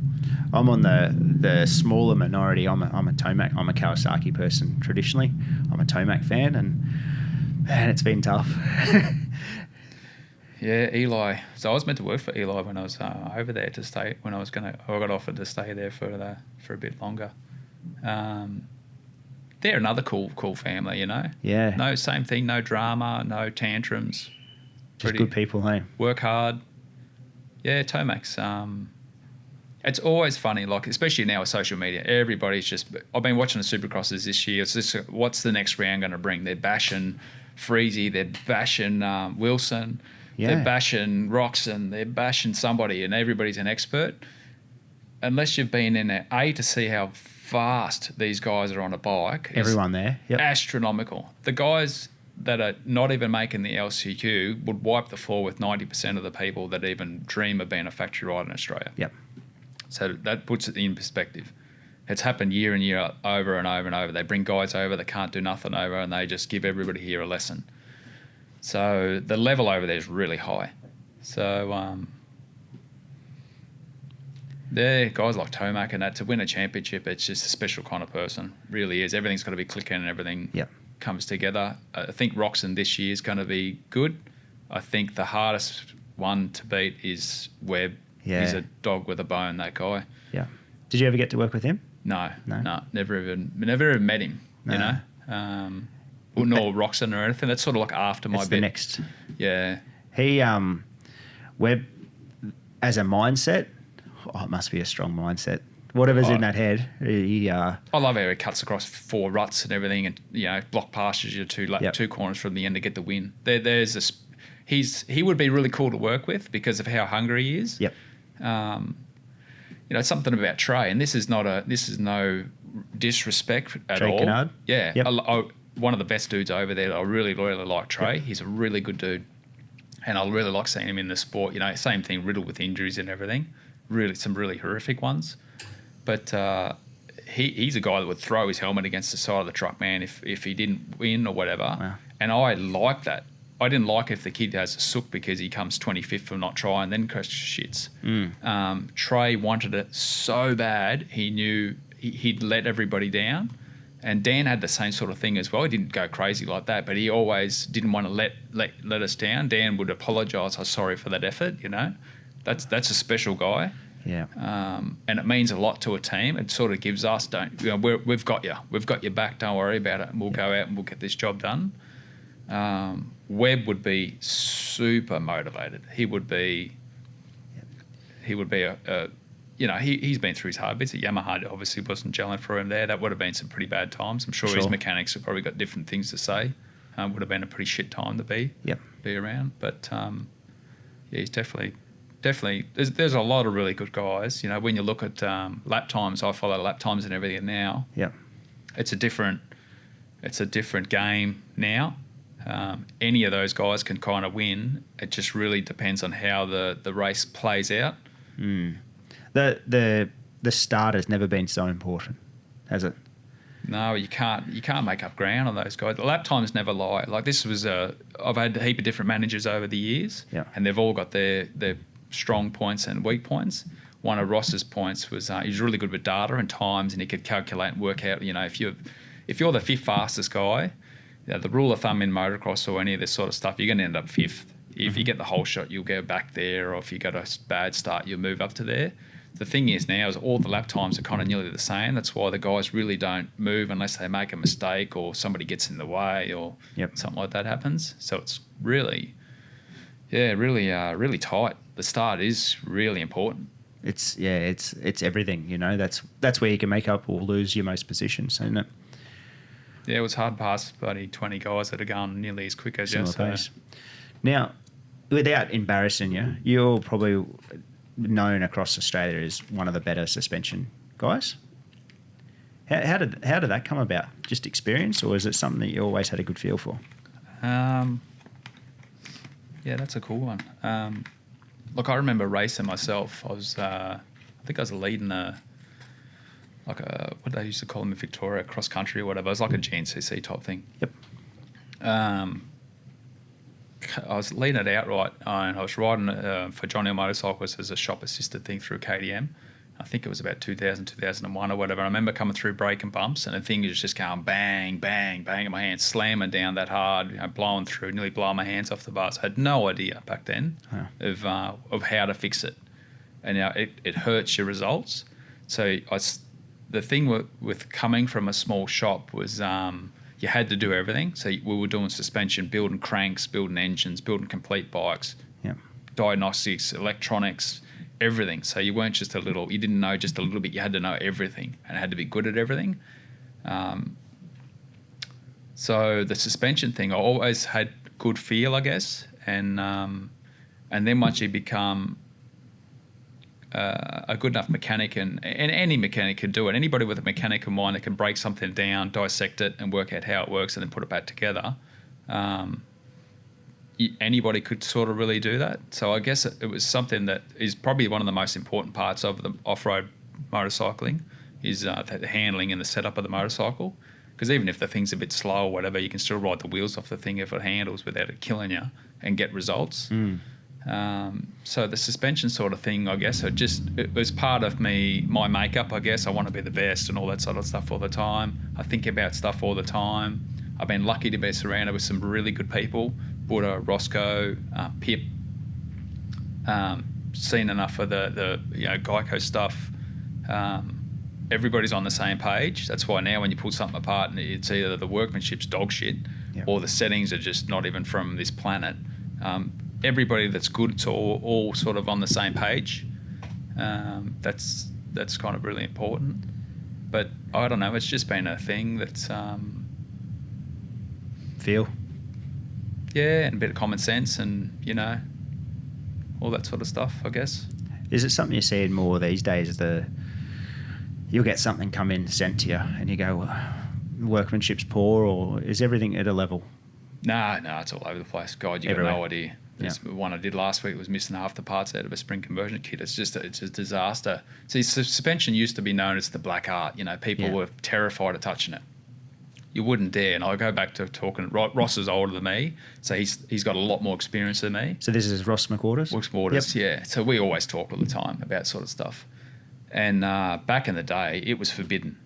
I'm on the smaller minority. I'm a Tomac. I'm a Kawasaki person traditionally. I'm a Tomac fan, and man, it's been tough. Yeah, Eli. So I was meant to work for Eli when I was over there to stay. I got offered to stay there for a bit longer. They're another cool family, Yeah. No, same thing. No drama. No tantrums. Just good people, hey. Work hard. Yeah, Tomacs. It's always funny, like, especially now with social media. Everybody's just. I've been watching the Supercrosses this year. It's just, what's the next round going to bring? They're bashing Freezy. They're bashing Wilson. Yeah. They're bashing Roxon, they're bashing somebody, and everybody's an expert. Unless you've been in there, to see how fast these guys are on a bike. Everyone there. Yep. Astronomical. The guys that are not even making the LCQ would wipe the floor with 90% of the people that even dream of being a factory rider in Australia. Yep. So that puts it in perspective. It's happened year and year over and over and over. They bring guys over that can't do nothing over, and they just give everybody here a lesson. So the level over there is really high. So guys like Tomac and that, to win a championship, it's just a special kind of person. Really is. Everything's got to be clicking and everything comes together. I think Roxon this year is going to be good. I think the hardest one to beat is Webb. Yeah. He's a dog with a bone, that guy. Yeah. Did you ever get to work with him? No. Never even met him. No. Nor Roxon or anything. That's sort of like after my bit. The next. Yeah. He, Webb, as a mindset, it must be a strong mindset. Whatever's in that head, I love how he cuts across 4 ruts and everything, and block pastures you 2 corners from the end to get the win. He would be really cool to work with because of how hungry he is. Yep. Something about Trey, and this is no disrespect at Trey all. Kennard? Yeah. Yep. One of the best dudes over there. I really, really like Trey. Yep. He's a really good dude, and I really like seeing him in the sport. Same thing, riddled with injuries and everything. Really, some really horrific ones. But he's a guy that would throw his helmet against the side of the truck, man, if he didn't win or whatever. Wow. And I like that. I didn't like if the kid has a sook because he comes 25th from not trying, then shits. Trey wanted it so bad, he knew he'd let everybody down. And Dan had the same sort of thing as well. He didn't go crazy like that, but he always didn't want to let us down. Dan would apologise. I'm sorry for that effort. That's a special guy. Yeah. And it means a lot to a team. It sort of gives us, we've got you. We've got your back. Don't worry about it. And we'll go out and we'll get this job done. Webb would be super motivated. He would be he's been through his hard bits. At Yamaha obviously wasn't gelling for him there. That would have been some pretty bad times. I'm sure his mechanics have probably got different things to say. Would have been a pretty shit time to be around. But he's definitely. There's a lot of really good guys. When you look at lap times, I follow lap times and everything now. Yeah, it's a different game now. Any of those guys can kind of win. It just really depends on how the race plays out. The start has never been so important, has it? No, you can't make up ground on those guys. The lap times never lie. Like this was I've had a heap of different managers over the years, and they've all got their strong points and weak points. One of Ross's points was he was really good with data and times, and he could calculate and work out. If you're the 5th fastest guy, the rule of thumb in motocross or any of this sort of stuff, you're going to end up fifth. If you get the whole shot, you'll go back there, or if you got a bad start, you'll move up to there. The thing is now is all the lap times are kind of nearly the same. That's why the guys really don't move unless they make a mistake or somebody gets in the way or something like that happens. So it's really tight. The start is really important. It's everything, you know. That's where you can make up or lose your most positions, isn't it? Yeah, it was hard past bloody 20 guys that are going nearly as quick as you. Pace. Now, without embarrassing you, you're probably known across Australia as one of the better suspension guys. How did that come about? Just experience, or is it something that you always had a good feel for? Yeah, that's a cool one. Look, I remember racing myself. I was, I think I was leading what they used to call them in Victoria, cross country or whatever. It was like a GNCC type thing. Yep. I was leading it outright, and I was riding for Johnny on Motorcycles as a shop assisted thing through KTM. I think it was about 2000, 2001 or whatever. I remember coming through braking bumps, and the thing was just going bang, bang, bang in my hands, slamming down that hard, blowing through, nearly blowing my hands off the bars. I had no idea back then of how to fix it. And it hurts your results. So the thing with coming from a small shop was you had to do everything. So we were doing suspension, building cranks, building engines, building complete bikes, diagnostics, electronics, everything. So you weren't just you didn't know just a little bit, you had to know everything and had to be good at everything. So the suspension thing, I always had good feel, I guess. And then once you become a good enough mechanic, and any mechanic can do it. Anybody with a mechanical mind that can break something down, dissect it, and work out how it works, and then put it back together. Anybody could sort of really do that. So I guess it was something that is probably one of the most important parts of the off-road motorcycling is the handling and the setup of the motorcycle. Because even if the thing's a bit slow or whatever, you can still ride the wheels off the thing if it handles without it killing you and get results. So the suspension sort of thing, I guess, it was part of my makeup, I guess. I want to be the best and all that sort of stuff all the time. I think about stuff all the time. I've been lucky to be surrounded with some really good people. Buddha, Roscoe, Pip, seen enough of the Geico stuff. Everybody's on the same page. That's why now when you pull something apart and it's either the workmanship's dog shit or the settings are just not even from this planet, everybody that's good, it's all sort of on the same page. That's kind of really important. But I don't know, it's just been a thing that's... Feel? Yeah, and a bit of common sense and, all that sort of stuff, I guess. Is it something you're seeing more these days, you'll get something come in, sent to you, and you go, well, workmanship's poor, or is everything at a level? No, it's all over the place. God, you got no idea. There's one I did last week was missing half the parts out of a spring conversion kit. It's a disaster. See, suspension used to be known as the black art. People were terrified of touching it. You wouldn't dare. And I go back to talking. Ross is older than me, so he's got a lot more experience than me. So this is Ross McWaters? McWaters, yeah. So we always talk all the time about sort of stuff. And back in the day, it was forbidden.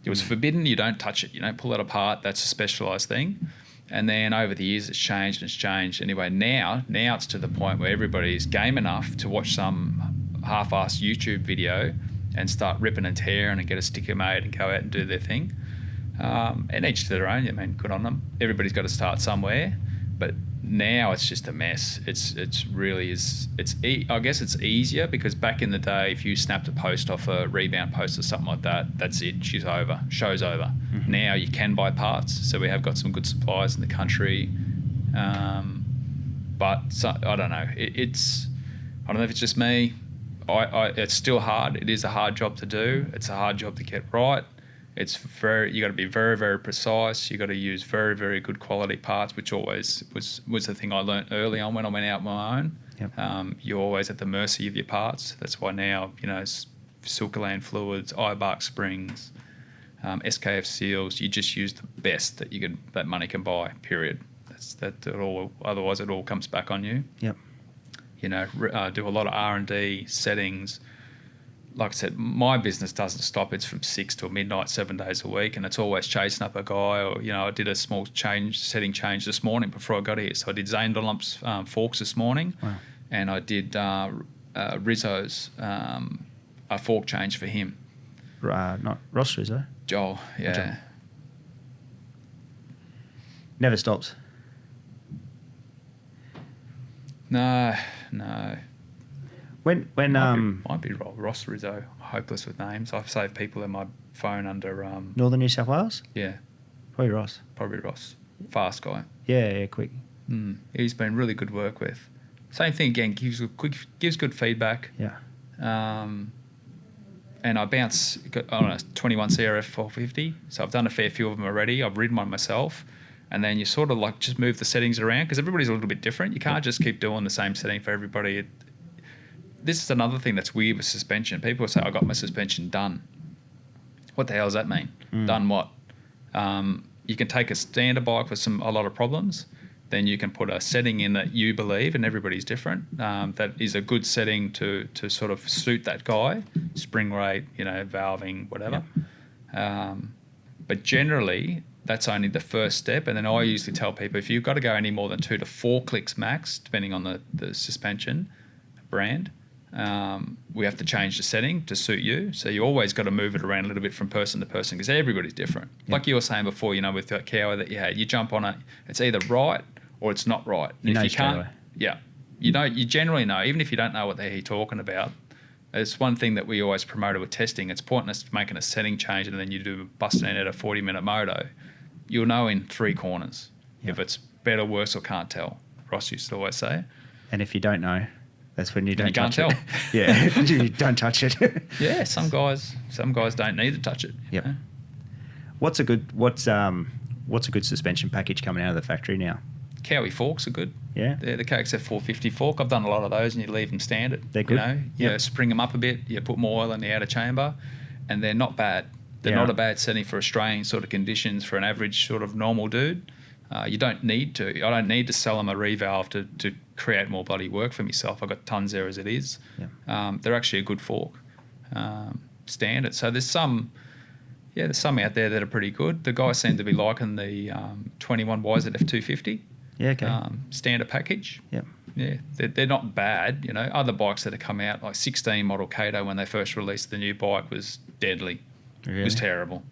It was forbidden. You don't touch it. You don't pull it apart. That's a specialised thing. And then over the years, it's changed. Anyway, now it's to the point where everybody's game enough to watch some half-assed YouTube video and start ripping and tearing and get a sticker made and go out and do their thing. And each to their own. I mean, good on them. Everybody's got to start somewhere. But now it's just a mess. It's really is. I guess it's easier because back in the day, if you snapped a post off a rebound post or something like that, that's it. Show's over. Mm-hmm. Now you can buy parts, so we have got some good suppliers in the country. But I don't know. I don't know if it's just me. It's still hard. It is a hard job to do. It's a hard job to get right. You got to be very, very precise. You got to use very, very good quality parts, which always was the thing I learnt early on when I went out on my own. Yep. You're always at the mercy of your parts. That's why now, Silkerland fluids, iBark springs, SKF seals. You just use the best that money can buy. Period. Otherwise, it all comes back on you. Yep. Do a lot of R&D settings. like I said, my business doesn't stop. It's from 6 till midnight, 7 days a week, and it's always chasing up a guy. Or I did a small setting change this morning before I got here. So I did Zane Dunlop's forks this morning, and I did Rizzo's a fork change for him. Not Ross Rizzo. Joel, yeah. Joel. Never stops. No. When might be Ross Rizzo. I'm hopeless with names. I've saved people in my phone under Northern New South Wales. Yeah, Probably Ross. Fast guy. Yeah, quick. He's been really good work with. Same thing again. Gives good feedback. Yeah. And I bounce on a 21 CRF 450. So I've done a fair few of them already. I've ridden one myself. And then you sort of like just move the settings around because everybody's a little bit different. You can't just keep doing the same setting for everybody. This is another thing that's weird with suspension. People say, I got my suspension done. What the hell does that mean? Done what? You can take a standard bike with a lot of problems. Then you can put a setting in that you believe, and everybody's different, that is a good setting to sort of suit that guy, spring rate, valving, whatever. But generally, that's only the first step. And then I usually tell people, if you've got to go any more than 2 to 4 clicks max, depending on the suspension brand, we have to change the setting to suit you. So you always got to move it around a little bit from person to person because everybody's different. Yep. Like you were saying before, with that cow that you had, you jump on it, it's either right or it's not right. And if you can't, you generally know, even if you don't know what the hell you're talking about. It's one thing that we always promoted with testing. It's pointless making a setting change and then you do busting in at a 40-minute moto. You'll know in 3 corners if it's better, worse, or can't tell. Ross used to always say. And if you don't know, that's when you don't touch it. You can't tell. Yeah, you don't touch it. Yeah, some guys don't need to touch it. Yep. What's a good suspension package coming out of the factory now? Cowie forks are good. Yeah. They're the KXF 450 fork. I've done a lot of those, and you leave them standard. They're good. You spring them up a bit. You put more oil in the outer chamber, and they're not bad. They're not a bad setting for Australian sort of conditions for an average sort of normal dude. You don't need to. I don't need to sell them a revalve to create more bloody work for myself. I've got tons there as it is. Yeah. They're actually a good fork, standard. So there's some out there that are pretty good. The guys seem to be liking the 21 YZF 250. Yeah, okay. Standard package. Yep. Yeah, they're not bad. Other bikes that have come out, like 16 model Kato, when they first released the new bike, was deadly. Really? It was terrible.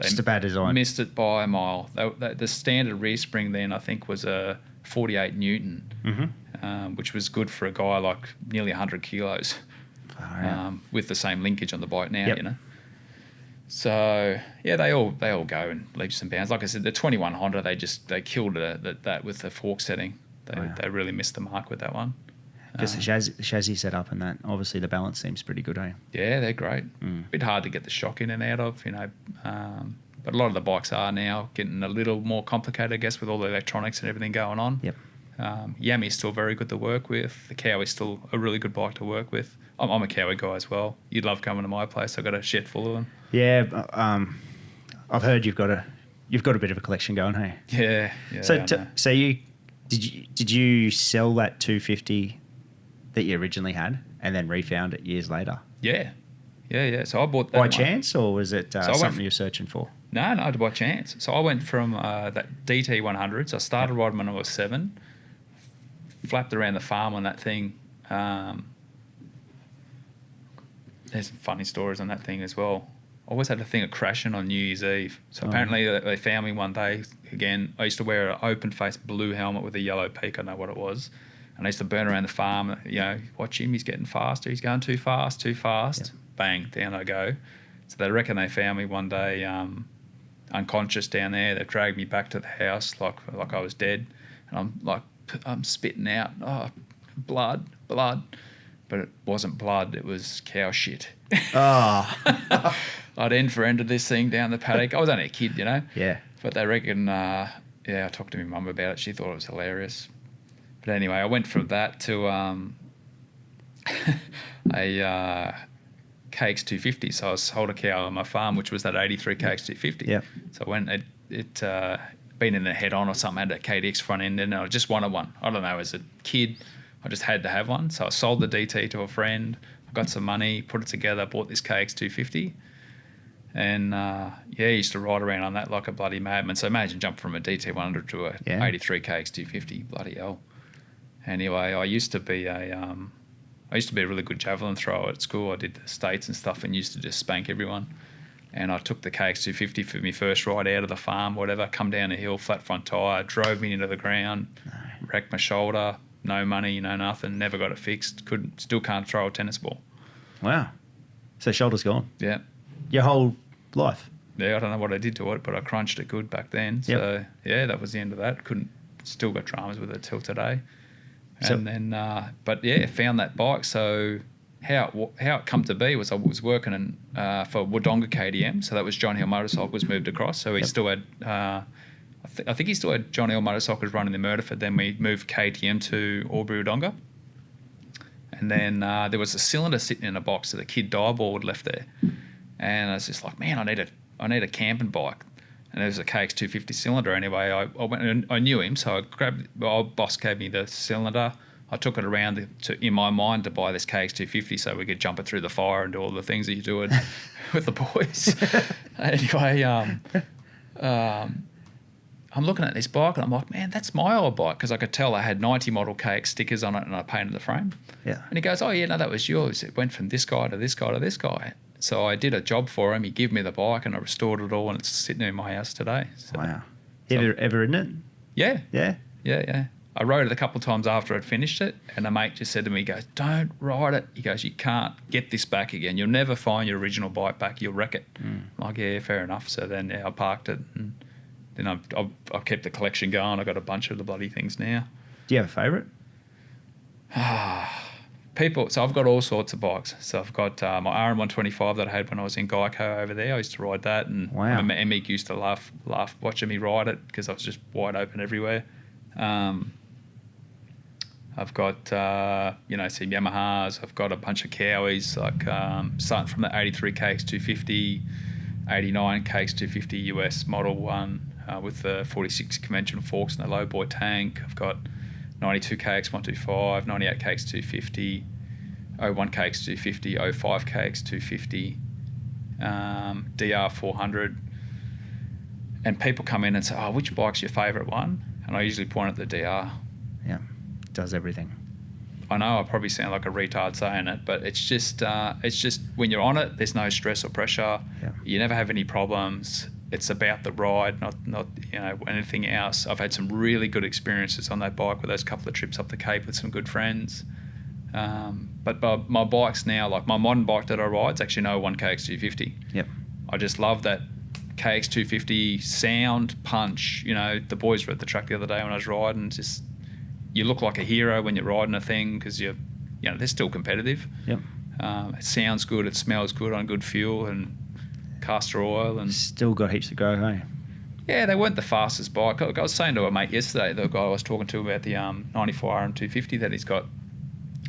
Just a bad design. Missed it by a mile. The standard rear spring then, I think, was a 48 Newton, which was good for a guy like nearly 100 kilos with the same linkage on the bike now, So, they all go in leaps and bounds. Like I said, the 21 Honda, they killed that with the fork setting. They really missed the mark with that one. Just the chassis setup and that, obviously the balance seems pretty good, eh? Yeah, they're great. Bit hard to get the shock in and out of, but a lot of the bikes are now getting a little more complicated, I guess, with all the electronics and everything going on. Yep. Yami's still very good to work with. The Cowie's still a really good bike to work with. I'm a Cowie guy as well. You'd love coming to my place. I've got a shed full of them. Yeah, I've heard you've got a bit of a collection going, hey? Yeah. So did you sell that 250 that you originally had and then refound it years later? Yeah. So I bought that by chance, or was it something you're searching for? No, by chance. So I went from that DT 100s. I started riding when I was 7. Flapped around the farm on that thing. There's some funny stories on that thing as well. I always had a thing of crashing on New Year's Eve. So apparently they found me one day. Again, I used to wear an open-faced blue helmet with a yellow peak. I know what it was. And I used to burn around the farm. Watch him. He's getting faster. He's going too fast. Yep. Bang, down I go. So they reckon they found me one day unconscious down there. They dragged me back to the house like I was dead. And I'm spitting out, blood. But it wasn't blood. It was cow shit. Oh. I'd end-for-ended this thing down the paddock. I was only a kid, Yeah. But they reckon, I talked to my mum about it. She thought it was hilarious. But anyway, I went from that to a KX 250. So I sold a cow on my farm, which was that 83 KX 250. Yeah. So I went, it been in a head-on or something, had a KDX front end, and I just wanted one. I don't know, as a kid, I just had to have one. So I sold the DT to a friend, got some money, put it together, bought this KX250. And, used to ride around on that like a bloody madman. So imagine jump from a DT100 to a 83 KX250, bloody hell. Anyway, I used to be a really good javelin thrower at school. I did the states and stuff and used to just spank everyone. And I took the KX250 for my first ride out of the farm, whatever, come down a hill, flat front tyre, drove me into the ground, wrecked my shoulder, no money, no nothing, never got it fixed, still can't throw a tennis ball. Wow. So shoulder's gone? Yeah. Your whole life? Yeah, I don't know what I did to it, but I crunched it good back then. So, that was the end of that. Still got dramas with it till today. And then, found that bike. So how it come to be was I was working for Wodonga KTM. So that was John Hill Motorcycles moved across. So he still had, I think he still had John Hill Motorcycles running the Myrtleford. Then we moved KTM to Albury Wodonga. And then there was a cylinder sitting in a box that a kid dieboard left there. And I was just like, man, I need a camping bike. And there was a KX250 cylinder anyway. I went and I knew him, so I grabbed. Our boss gave me the cylinder. I took it around in my mind to buy this KX250 so we could jump it through the fire and do all the things that you do it with the boys. Anyway, I'm looking at this bike and I'm like, man, that's my old bike, because I could tell I had 90 model KX stickers on it and I painted the frame. Yeah. And he goes, oh yeah, no, that was yours. It went from this guy to this guy to this guy. So I did a job for him. He gave me the bike and I restored it all and it's sitting in my house today. So, wow. Ever ridden it? Yeah. Yeah? Yeah. I rode it a couple of times after I'd finished it, and a mate just said to me, he goes, don't ride it. He goes, you can't get this back again. You'll never find your original bike back. You'll wreck it. I'm like, yeah, fair enough. So then I parked it, and then I kept the collection going. I got a bunch of the bloody things now. Do you have a favourite? So I've got all sorts of bikes. So I've got my RM125 that I had when I was in Geico over there. I used to ride that, and wow. I remember Emmett used to laugh watching me ride it because I was just wide open everywhere. I've got some Yamahas. I've got a bunch of Cowies, like starting from the 83 KX250, 89 KX250 US Model 1 with the 46 conventional forks and the low boy tank. I've got 92 KX125, 98 KX250, 01 KX250, 05 KX250, DR400. And people come in and say, oh, which bike's your favourite one? And I usually point at the DR. Yeah, does everything. I know I probably sound like a retard saying it, but it's just when you're on it, there's no stress or pressure. Yeah. You never have any problems. It's about the ride, not anything else. I've had some really good experiences on that bike with those couple of trips up the Cape with some good friends. But my bikes now, like my modern bike that I ride, is actually an 01 KX250. Yep. I just love that KX250 sound, punch. The boys were at the track the other day when I was riding. Just you look like a hero when you're riding a thing because they're still competitive. Yep. It sounds good. It smells good on good fuel and castor oil, and still got heaps to go, hey? Yeah, they weren't the fastest bike. I was saying to a mate yesterday, the guy I was talking to about the 94 RM250 that he's got.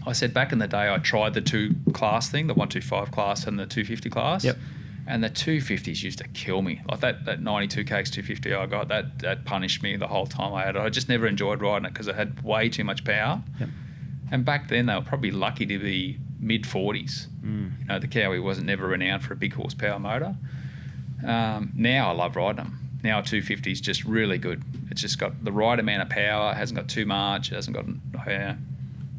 I said back in the day I tried the 2 class thing, the 125 class and the 250 class. Yep. And the 250s used to kill me. Like that 92 KX250 I got, that punished me the whole time I had it. I just never enjoyed riding it because it had way too much power. Yep. And back then they were probably lucky to be mid-40s. The Cowie wasn't never renowned for a big horsepower motor. Now I love riding them. Now a 250 is just really good. It's just got the right amount of power. It hasn't got too much. It hasn't got...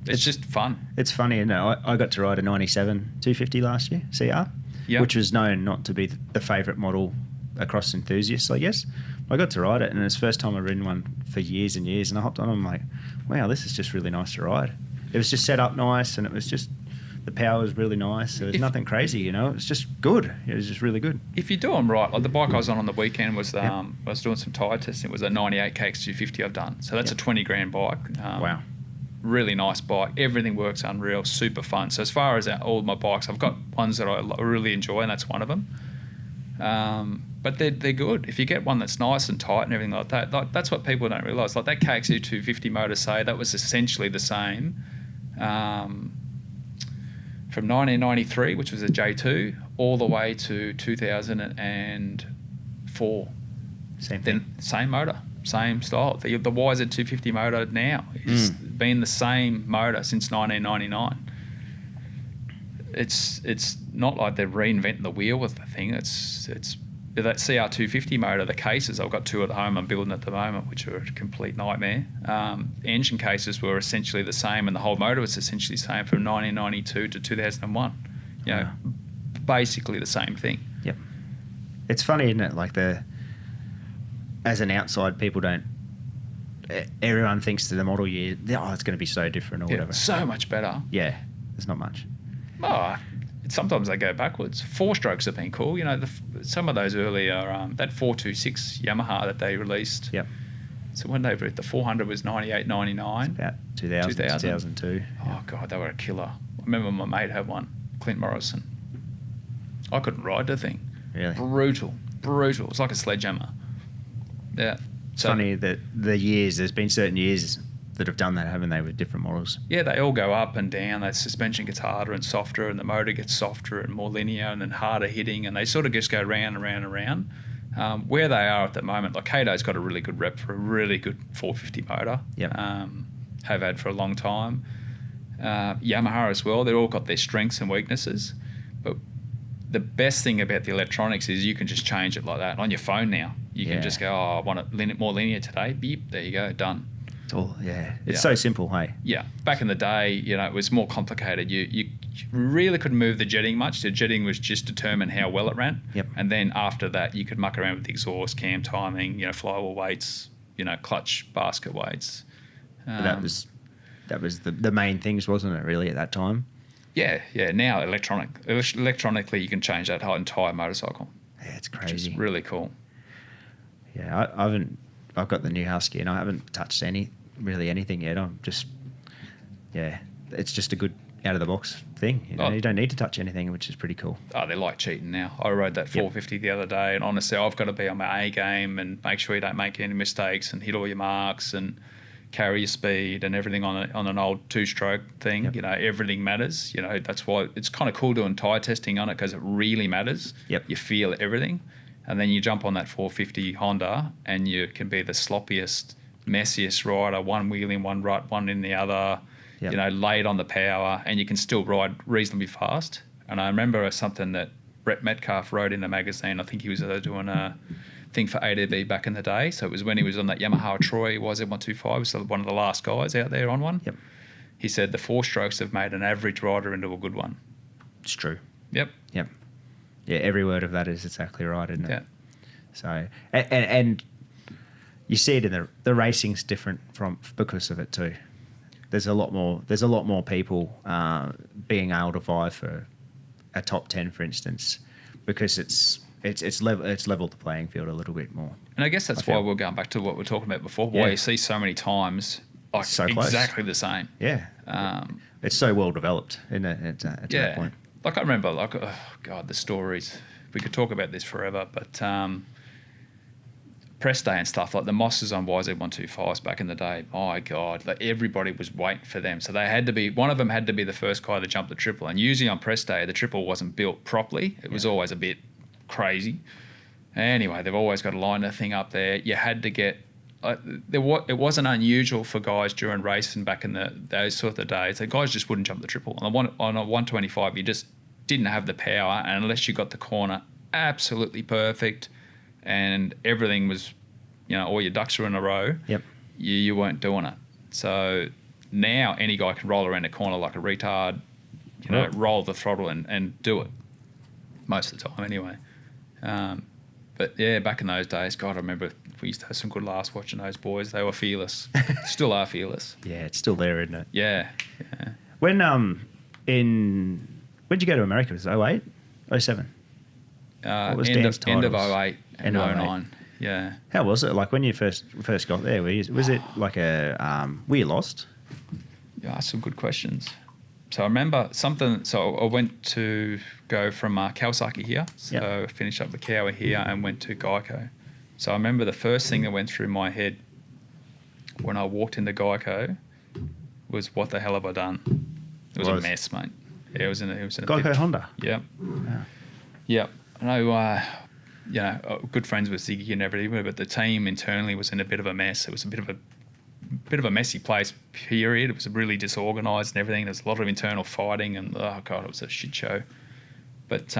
It's just fun. It's funny, isn't it? I got to ride a 97 250 last year, CR. Yep. Which was known not to be the favourite model across enthusiasts, I guess. I got to ride it, and it was the first time I'd ridden one for years and years, and I hopped on and I'm like, wow, this is just really nice to ride. It was just set up nice, and it was just, the power was really nice. There was nothing crazy, it was just good. It was just really good. If you do them right, like the bike I was on the weekend was, I was doing some tyre testing, it was a 98 KX250 I've done. So that's a 20 grand bike. Wow. Really nice bike. Everything works unreal. Super fun. So as far as all my bikes, I've got ones that I really enjoy, and that's one of them. But they're good. If you get one that's nice and tight and everything like that, that's what people don't realise. Like that KX250 motor, say, that was essentially the same from 1993, which was a J2, all the way to 2004. Same thing. Same motor. Same style. The YZ250 motor now has been the same motor since 1999. it's not like they're reinventing the wheel with the thing. It's that CR250 motor, the cases, I've got 2 at home I'm building at the moment, which are a complete nightmare. Engine cases were essentially the same, and the whole motor was essentially the same from 1992 to 2001. You know, basically the same thing. Yep. It's funny, isn't it? Like as an outside, people don't. Everyone thinks to the model year, oh, it's going to be so different or whatever. So much better. Yeah, there's not much. Oh, sometimes they go backwards. 4-strokes have been cool. You know, some of those earlier, that 426 Yamaha that they released. Yep. So when they the 400 was 98, 99. About 2000, 2002. Oh, God, they were a killer. I remember my mate had one, Clint Morrison. I couldn't ride the thing. Really? Brutal. It was like a sledgehammer. Yeah. It's funny that there's been certain years that have done that, haven't they, with different models? Yeah, they all go up and down. The suspension gets harder and softer, and the motor gets softer and more linear and then harder hitting, and they sort of just go round and round and round. Where they are at the moment, like Kato's got a really good rep for a really good 450 motor. Yep. Have had for a long time. Yamaha as well. They've all got their strengths and weaknesses, but the best thing about the electronics is you can just change it like that on your phone now. You can just go, I want it more linear today. Beep, there you go, done. It's so simple, hey? Yeah. Back in the day, you know, it was more complicated. You really couldn't move the jetting much. The jetting was just determined how well it ran. Yep. And then after that, you could muck around with the exhaust, cam timing, you know, flywheel weights, you know, clutch, basket weights. That was the main things, wasn't it, really, at that time? Yeah. Now electronically, you can change that whole entire motorcycle. Yeah, it's crazy. Which is really cool. Yeah, I've got the new Husky and I haven't touched anything yet. I'm just, it's just a good out of the box thing. You know, you don't need to touch anything, which is pretty cool. Oh, they're like cheating now. I rode that 450 the other day, and honestly, I've got to be on my A game and make sure you don't make any mistakes and hit all your marks and carry your speed and everything on an old 2-stroke thing. Yep. You know, everything matters. You know, that's why it's kind of cool doing tyre testing on it, because it really matters. Yep. You feel everything. And then you jump on that 450 Honda and you can be the sloppiest, messiest rider, one wheel in one right, one in the other, you know, laid on the power, and you can still ride reasonably fast. And I remember something that Brett Metcalf wrote in a magazine. I think he was doing a thing for ADB back in the day. So it was when he was on that Yamaha Troy YZ125, was one of the last guys out there on one. Yep. He said the 4-strokes have made an average rider into a good one. It's true. Yep. Yeah, every word of that is exactly right, isn't it? Yeah. So, and you see it in the racing's different because of it too. There's a lot more people being able to vie for a top 10, for instance, because it's leveled the playing field a little bit more. And I guess that's why we're going back to what we were talking about before. Why you see so many times like so close. Exactly the same. Yeah. It's so well developed, isn't it? At that point. Like I remember, oh God, the stories. We could talk about this forever, but press day and stuff, like the Mosses on YZ125s back in the day, my God, like everybody was waiting for them. So one of them had to be the first guy to jump the triple. And usually on press day, the triple wasn't built properly. It was always a bit crazy. Anyway, they've always got to line the thing up there. You had to get... it wasn't unusual for guys during racing back in those sort of days. The guys just wouldn't jump the triple. On a 125, you just didn't have the power, and unless you got the corner absolutely perfect and everything was, you know, all your ducks were in a row, you weren't doing it. So now any guy can roll around a corner like a retard, you know, roll the throttle and do it most of the time anyway. But yeah, back in those days, God, I remember we used to have some good laughs watching those boys. They were fearless. Still are fearless. Yeah, it's still there, isn't it? Yeah. When when'd you go to America? Was it 08? 07? What was end Dan's of titles? 08 and 09. Yeah. How was it? Like when you first got there, was it like were you lost? Yeah, some good questions. So I remember something. So I went to go from Kawasaki here. So I finished up with Kawa here and went to Geico. So I remember the first thing that went through my head when I walked into Geico was, what the hell have I done? It was a mess, mate. Yeah, it was in a Geico Honda. Yep. Yeah. Yep. I know, you know, good friends with Ziggy and everything, but the team internally was in a bit of a mess. It was a bit of a bit of a messy place, period. It was really disorganised and everything. There was a lot of internal fighting and, oh, God, it was a shit show. But,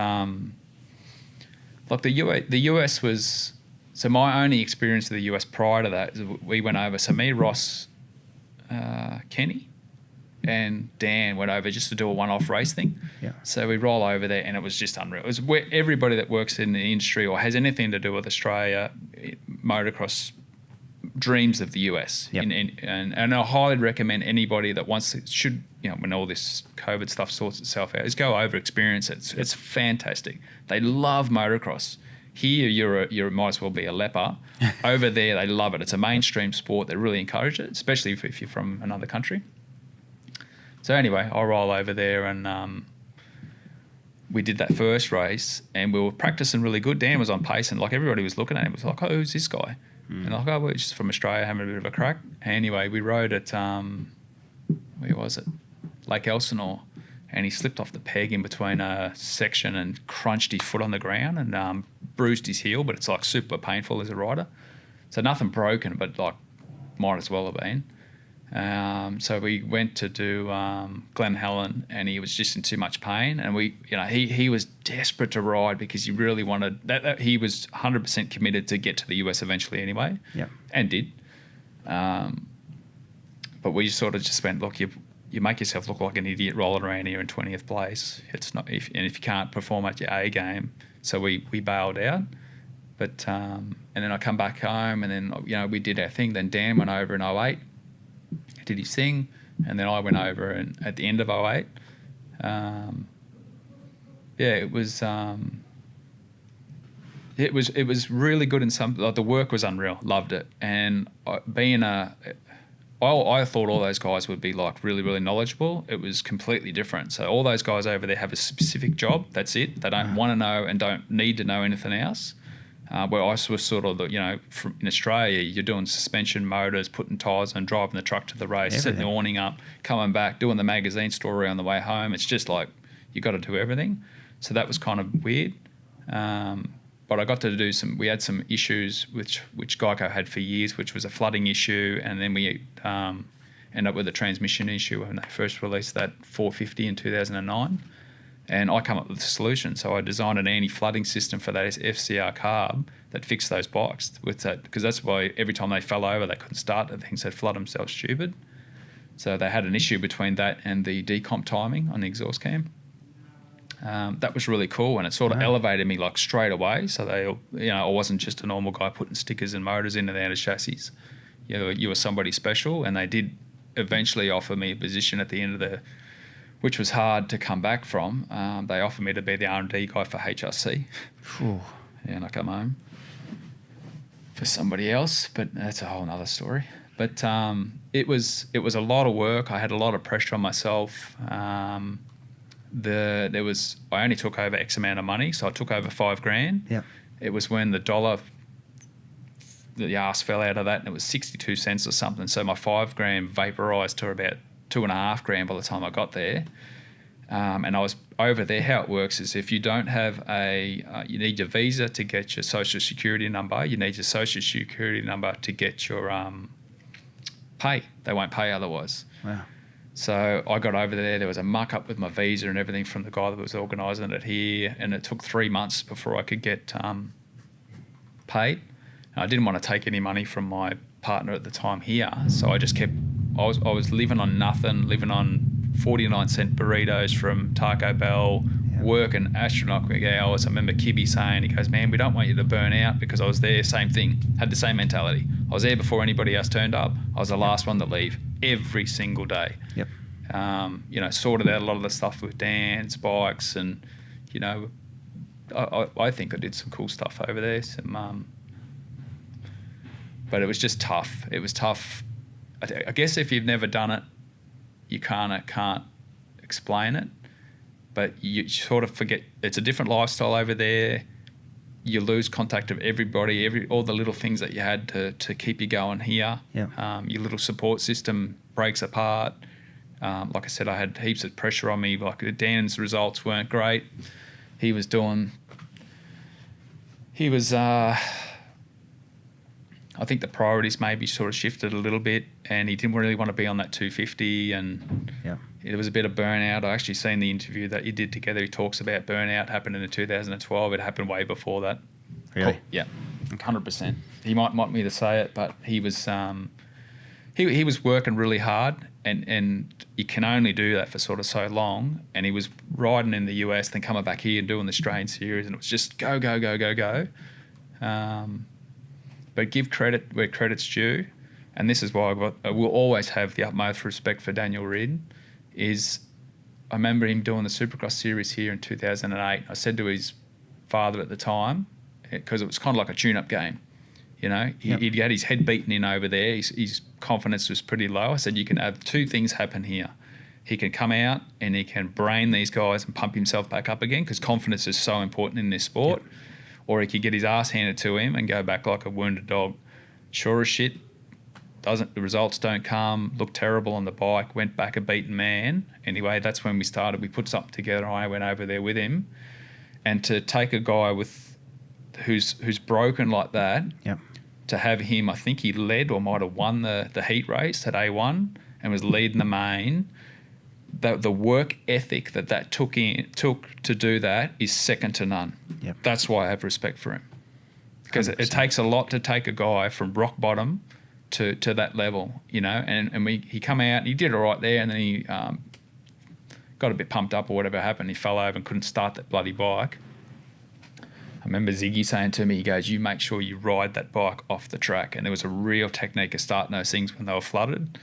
like the US was... So my only experience of the US prior to that is we went over. So me, Ross, Kenny, and Dan went over just to do a one-off race thing. Yeah. So we roll over there, and it was just unreal. It was where everybody that works in the industry or has anything to do with Australia, motocross, dreams of the US. Yep. And I highly recommend anybody that should, when all this COVID stuff sorts itself out, is go over, experience it. It's fantastic. They love motocross. Here, you might as well be a leper. Over there, they love it. It's a mainstream sport. They really encourage it, especially if you're from another country. So anyway, I roll over there and we did that first race and we were practicing really good. Dan was on pace and like everybody was looking at him. It was like, oh, who's this guy? And like, oh, we're just from Australia having a bit of a crack. Anyway, we rode at, where was it? Lake Elsinore. And he slipped off the peg in between a section and crunched his foot on the ground and bruised his heel, but it's like super painful as a rider. So nothing broken, but like might as well have been. So we went to do Glen Helen and he was just in too much pain. And he was desperate to ride because he really wanted that he was 100% committed to get to the US eventually anyway. Yeah. And did. But we sort of just went, look, you make yourself look like an idiot rolling around here in 20th place. It's not, if you can't perform at your A game. So we bailed out. But, and then I come back home and then, we did our thing. Then Dan went over in 08, did his thing. And then I went over and at the end of 08, it was really good in some, like the work was unreal. Loved it. And I thought all those guys would be like really, really knowledgeable. It was completely different. So all those guys over there have a specific job. That's it. They don't want to know and don't need to know anything else. Where I was sort of, in Australia, you're doing suspension motors, putting tyres on, driving the truck to the race, setting the awning up, coming back, doing the magazine story on the way home. It's just like you got to do everything. So that was kind of weird. But I got to do we had some issues which Geico had for years, which was a flooding issue. And then we ended up with a transmission issue when they first released that 450 in 2009. And I come up with a solution. So I designed an anti-flooding system for that FCR carb that fixed those bikes with that, because that's why every time they fell over, they couldn't start the things. They'd flood themselves stupid. So they had an issue between that and the decomp timing on the exhaust cam. That was really cool, and it sort of elevated me like straight away. So I wasn't just a normal guy putting stickers and motors in and out of chassis. You were somebody special, and they did eventually offer me a position at the end of which was hard to come back from. They offered me to be the R&D guy for HRC. And I come home for somebody else, but that's a whole nother story. But it was a lot of work. I had a lot of pressure on myself. I only took over X amount of money, so I took over $5,000. Yeah. It was when the arse fell out of that, and it was 62 cents or something. So my $5,000 vaporised to about $2,500 by the time I got there. And I was over there. How it works is if you don't have you need your visa to get your social security number. You need your social security number to get your pay. They won't pay otherwise. Wow. So I got over there. There was a muck up with my visa and everything from the guy that was organising it here, and it took 3 months before I could get paid. And I didn't want to take any money from my partner at the time here, so I just kept. I was living on nothing, living on 49-cent burritos from Taco Bell, working astronomical hours. I remember Kibby saying, he goes, "Man, we don't want you to burn out," because I was there, same thing, had the same mentality. I was there before anybody else turned up. I was the last one to leave every single day. Yep. Sorted out a lot of the stuff with Dan's bikes, and I think I did some cool stuff over there. But it was just tough. It was tough. I guess if you've never done it, you can't explain it. But you sort of forget. It's a different lifestyle over there. You lose contact of everybody, all the little things that you had to keep you going here. Yeah. Your little support system breaks apart. Like I said, I had heaps of pressure on me. Like Dan's results weren't great. He was I think the priorities maybe sort of shifted a little bit, and he didn't really want to be on that 250, and there was a bit of burnout. I actually seen the interview that he did together. He talks about burnout happened in 2012. It happened way before that. Really? Cool. Yeah, 100%. He might want me to say it, but he was he was working really hard, and you can only do that for sort of so long. And he was riding in the US, then coming back here and doing the Australian series, and it was just go, go, go, go, go. But give credit where credit's due, and this is why I will always have the utmost respect for Daniel Reardon. Is I remember him doing the Supercross series here in 2008. I said to his father at the time, because it was kind of like a tune-up game, you know, he'd had his head beaten in over there. His confidence was pretty low. I said, you can have two things happen here. He can come out and he can brain these guys and pump himself back up again, because confidence is so important in this sport. Yep. Or he could get his ass handed to him and go back like a wounded dog. Sure as shit, the results don't come, looked terrible on the bike, went back a beaten man. Anyway, that's when we started. We put something together. I went over there with him. And to take a guy who's broken like that, to have him, I think he led or might have won the heat race at A1 and was leading the main. The work ethic that took to do that is second to none. Yep. That's why I have respect for him, because it takes a lot to take a guy from rock bottom to that level, you know. And he come out, he did all right there, and then he got a bit pumped up or whatever happened. He fell over and couldn't start that bloody bike. I remember Ziggy saying to me, he goes, "You make sure you ride that bike off the track." And there was a real technique of starting those things when they were flooded.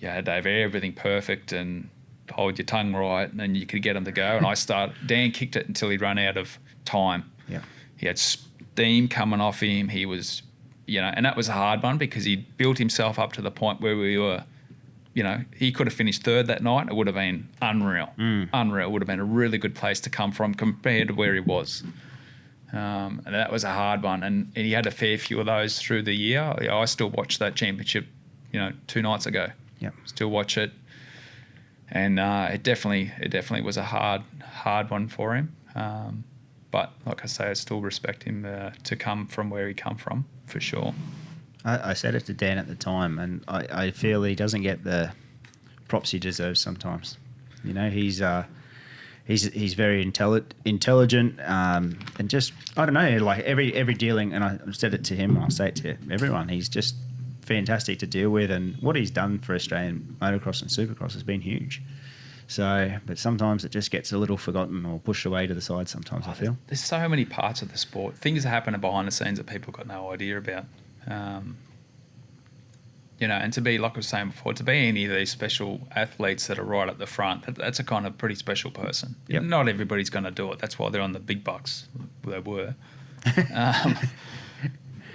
You had to have everything perfect and hold your tongue right, and then you could get them to go. And Dan kicked it until he'd run out of time. Yeah, he had steam coming off him. He was, you know, and that was a hard one because he built himself up to the point where we were, you know, he could have finished third that night. It would have been unreal. Unreal. It would have been a really good place to come from compared to where he was. And that was a hard one. And he had a fair few of those through the year. I still watched that championship, you know, 2 nights ago. Yeah, still watch it. And it definitely was a hard one for him. But like I say, I still respect him to come from where he come from, for sure. I said it to Dan at the time, and I feel he doesn't get the props he deserves sometimes. You know, he's very intelligent, and just, I don't know, like every dealing, and I said it to him, and I'll say it to everyone, he's just fantastic to deal with, and what he's done for Australian motocross and supercross has been huge. So, but sometimes it just gets a little forgotten or pushed away to the side sometimes, I feel. There's so many parts of the sport. Things that happen behind the scenes that people got no idea about. You know, and to be, like I was saying before, to be any of these special athletes that are right at the front, that's a kind of pretty special person. Yep. Not everybody's going to do it. That's why they're on the big bucks. They were.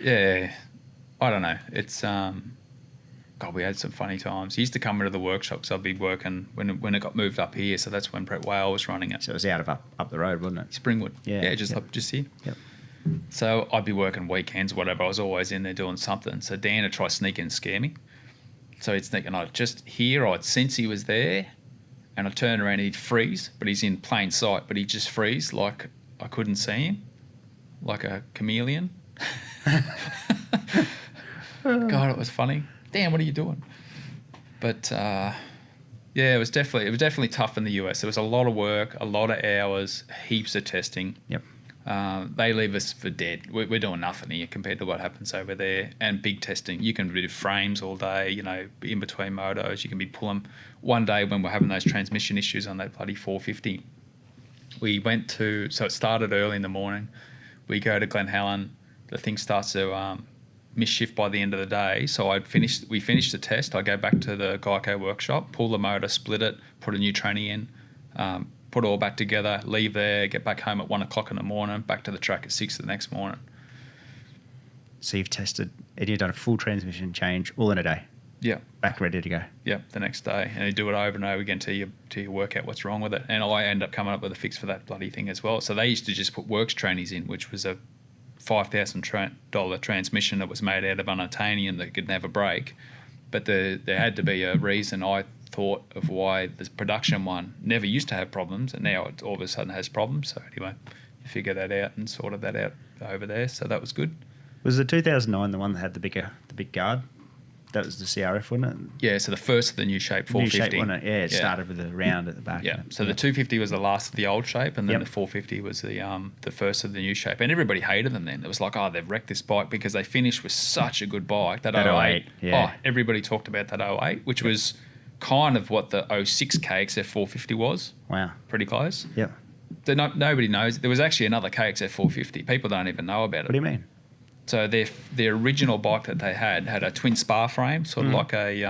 Yeah. I don't know. It's God, we had some funny times. He used to come into the workshops. I'd be working when it got moved up here, so that's when Brett Whale was running it. So it was out of up the road, wasn't it? Springwood. Yeah, just here. Yep. So I'd be working weekends, whatever. I was always in there doing something. So Dan would try to sneak in and scare me. So he'd sneak, and I'd just hear, I'd sense he was there, and I'd turn around and he'd freeze, but he's in plain sight, but he'd just freeze like I couldn't see him, like a chameleon. God, it was funny. Dan, what are you doing? But yeah, it was definitely tough in the US. There was a lot of work, a lot of hours, heaps of testing. Yep. They leave us for dead. We're doing nothing here compared to what happens over there. And big testing. You can do frames all day, you know, in between motos. You can be pulling. One day when we're having those transmission issues on that bloody 450, we went to, so it started early in the morning. We go to Glen Helen. The thing starts to miss shift by the end of the day. So we finished the test. I go back to the Geico workshop, pull the motor, split it, put a new tranny in, put it all back together, leave there, get back home at 1 o'clock in the morning, back to the track at 6 the next morning. So you've tested, and you've done a full transmission change all in a day? Yeah. Back ready to go? Yeah, the next day. And you do it over and over again till you work out what's wrong with it. And I end up coming up with a fix for that bloody thing as well. So they used to just put works trannies in, which was a $5,000 transmission that was made out of unobtainium that could never break. But there had to be a reason, I thought, of why the production one never used to have problems, and now it all of a sudden has problems. So anyway, you figure that out and sorted that out over there. So that was good. Was the 2009 the one that had the big guard? That was the CRF, wasn't it? Yeah, so the first of the new shape 450. New shape, wasn't it? Yeah, it started with a round at the back. Yeah, so the 250 was the last of the old shape, and then Yep. the 450 was the first of the new shape. And everybody hated them then. It was like, oh, they've wrecked this bike because they finished with such a good bike. That 08. Yeah. Oh, everybody talked about that 08, which was kind of what the 06 KXF 450 was. Wow. Pretty close. Yep. Nobody knows. There was actually another KXF 450. People don't even know about it. What do you mean? So their original bike that they had a twin spar frame, sort of like a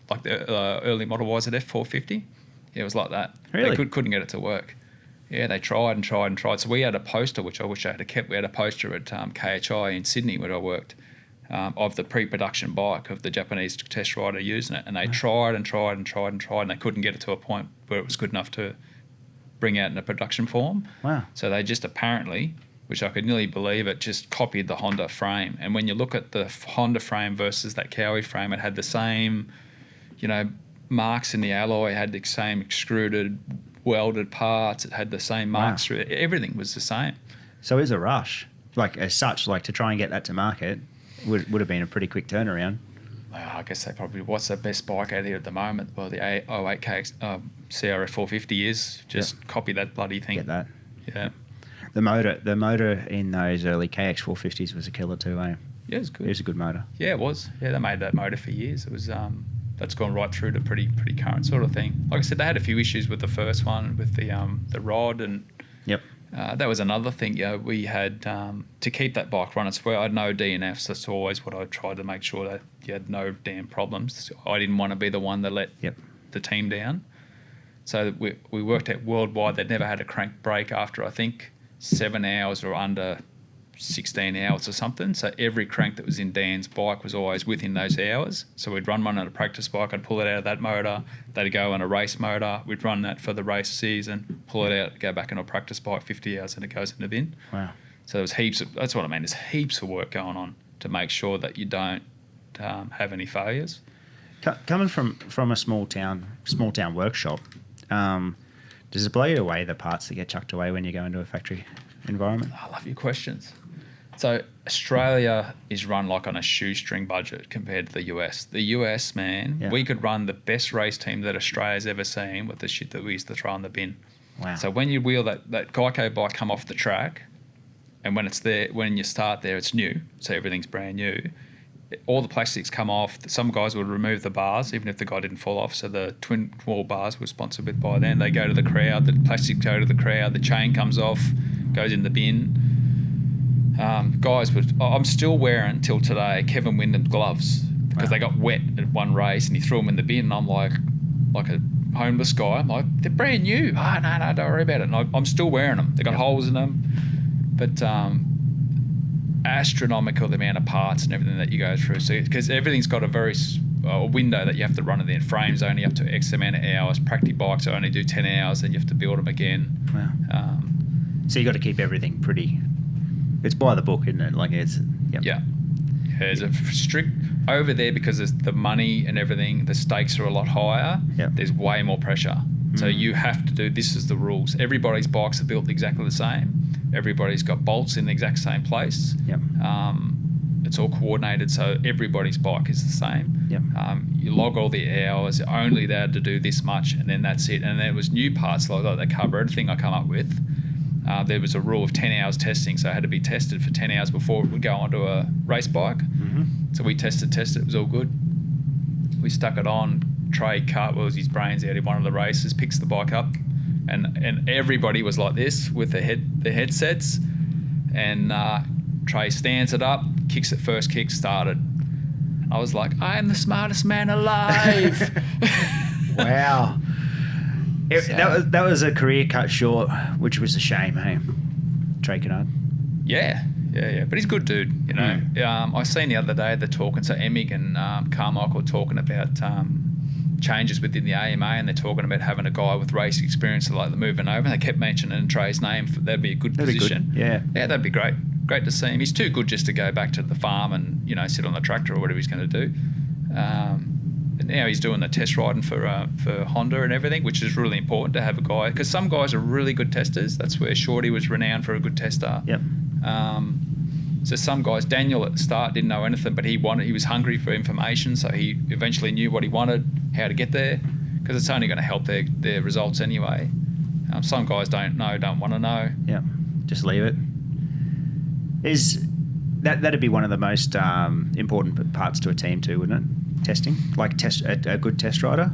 like the early model was at F450. Yeah, it was like that. Really? They couldn't get it to work. Yeah, they tried and tried and tried. So we had a poster, which I wish I had kept. We had a poster at KHI in Sydney where I worked of the pre-production bike of the Japanese test rider using it, and they tried and tried and tried and tried, and they couldn't get it to a point where it was good enough to bring out in a production form. Wow. So they just apparently, which I could nearly believe it, just copied the Honda frame. And when you look at the Honda frame versus that Cowie frame, it had the same, marks in the alloy, it had the same extruded, welded parts, it had the same marks through it. Everything was the same. So it was a rush. Like, as such, like, to try and get that to market would have been a pretty quick turnaround. Well, I guess they probably, what's the best bike out here at the moment? Well, the 08KX CRF 450 is. Just copy that bloody thing. Get that. Yeah. The motor in those early KX 450s was a killer too, eh? Yeah, it was good. It was a good motor. Yeah, it was. Yeah, they made that motor for years. It was that's gone right through to pretty current sort of thing. Like I said, they had a few issues with the first one with the rod, and Yep. that was another thing. We had to keep that bike running. So I had no DNFs. That's always what I tried to make sure that you had no damn problems. I didn't want to be the one that let the team down. So we worked out worldwide they'd never had a crank break after, I think, 7 hours or under 16 hours or something. So every crank that was in Dan's bike was always within those hours. So we'd run one on a practice bike, I'd pull it out of that motor, they'd go on a race motor, we'd run that for the race season, pull it out, go back on a practice bike 50 hours, and it goes in the bin. Wow. So there was that's what I mean, there's heaps of work going on to make sure that you don't have any failures. Coming from a small town workshop, does it blow you away the parts that get chucked away when you go into a factory environment? I love your questions. So Australia is run like on a shoestring budget compared to the US. The US, man, we could run the best race team that Australia's ever seen with the shit that we used to throw in the bin. Wow. So when you wheel that Geico bike come off the track, and when you start there, it's new, so everything's brand new. All the plastics come off. Some guys would remove the bars, even if the guy didn't fall off. So the twin wall bars were sponsored with by then. They go to the crowd. The plastics go to the crowd. The chain comes off, goes in the bin. I'm still wearing till today Kevin Wyndham's gloves because they got wet at one race and he threw them in the bin. And I'm like a homeless guy. I'm like, they're brand new. Oh, no, don't worry about it. And I'm still wearing them. They got holes in them, but astronomical the amount of parts and everything that you go through. So because everything's got a window that you have to run it in. Frames only up to X amount of hours. Practice bikes only do 10 hours, then you have to build them again. Wow. So you got to keep everything pretty. It's by the book, isn't it? Like it's Yeah. There's a strict over there because there's the money and everything. The stakes are a lot higher. Yep. There's way more pressure. So you have to do. This is the rules. Everybody's bikes are built exactly the same. Everybody's got bolts in the exact same place. Yep. It's all coordinated, so everybody's bike is the same. Yep. You log all the hours. You're only there to do this much, and then that's it. And there was new parts like that cover everything I come up with. There was a rule of 10 hours testing, so it had to be tested for 10 hours before it would go onto a race bike. Mm-hmm. So we tested, it was all good. We stuck it on. Trey cartwheels his brains out in one of the races, picks the bike up, and everybody was like this with the headsets, and Trey stands it up, kicks it first kick, started. I was like, I am the smartest man alive. Wow. That was a career cut short, which was a shame, hey? Trey Kennard. Yeah. But he's a good dude, you know. I seen the other day they're talking, so Emig and Carmichael were talking about changes within the AMA, and they're talking about having a guy with race experience like the moving over. And they kept mentioning Trey's name. That'd be a good position. Good. Yeah, that'd be great. Great to see him. He's too good just to go back to the farm and sit on the tractor or whatever he's going to do. And now he's doing the test riding for Honda and everything, which is really important to have a guy, because some guys are really good testers. That's where Shorty was renowned for a good tester. Yep. So some guys, Daniel at the start didn't know anything, but he was hungry for information, so he eventually knew what he wanted, how to get there, because it's only going to help their results anyway. Some guys don't want to know. Yeah, just leave it. That'd be one of the most important parts to a team too, wouldn't it? Testing, like a good test rider.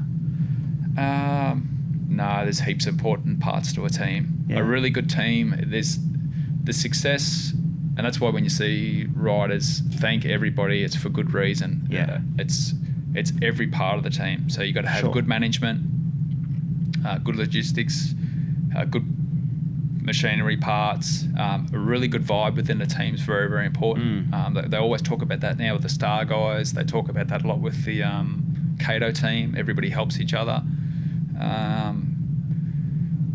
No, there's heaps of important parts to a team. Yeah. A really good team, there's the success, and that's why when you see riders thank everybody, it's for good reason. Yeah, it's every part of the team. So you got to have good management, good logistics, good machinery parts, a really good vibe within the team is very, very important. They always talk about that now with the star guys. They talk about that a lot with the Cato team. Everybody helps each other.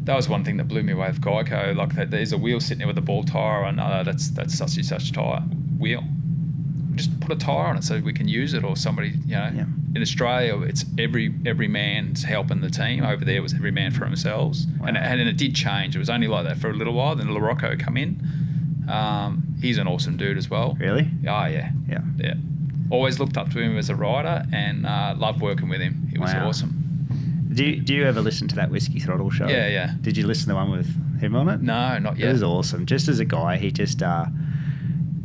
That was one thing that blew me away with Geico. Like there's a wheel sitting there with a ball tyre, and that's such and such tyre wheel. Just put a tyre on it so we can use it, or somebody, In Australia, it's every man's helping the team. Over there, it was every man for themselves. Wow. And it did change. It was only like that for a little while. Then LaRocco come in. He's an awesome dude as well. Really? Oh, yeah. Yeah. Always looked up to him as a rider, and loved working with him. He was awesome. Do you ever listen to that Whiskey Throttle show? Yeah. Did you listen to the one with him on it? No, not yet. It was awesome. Just as a guy, he just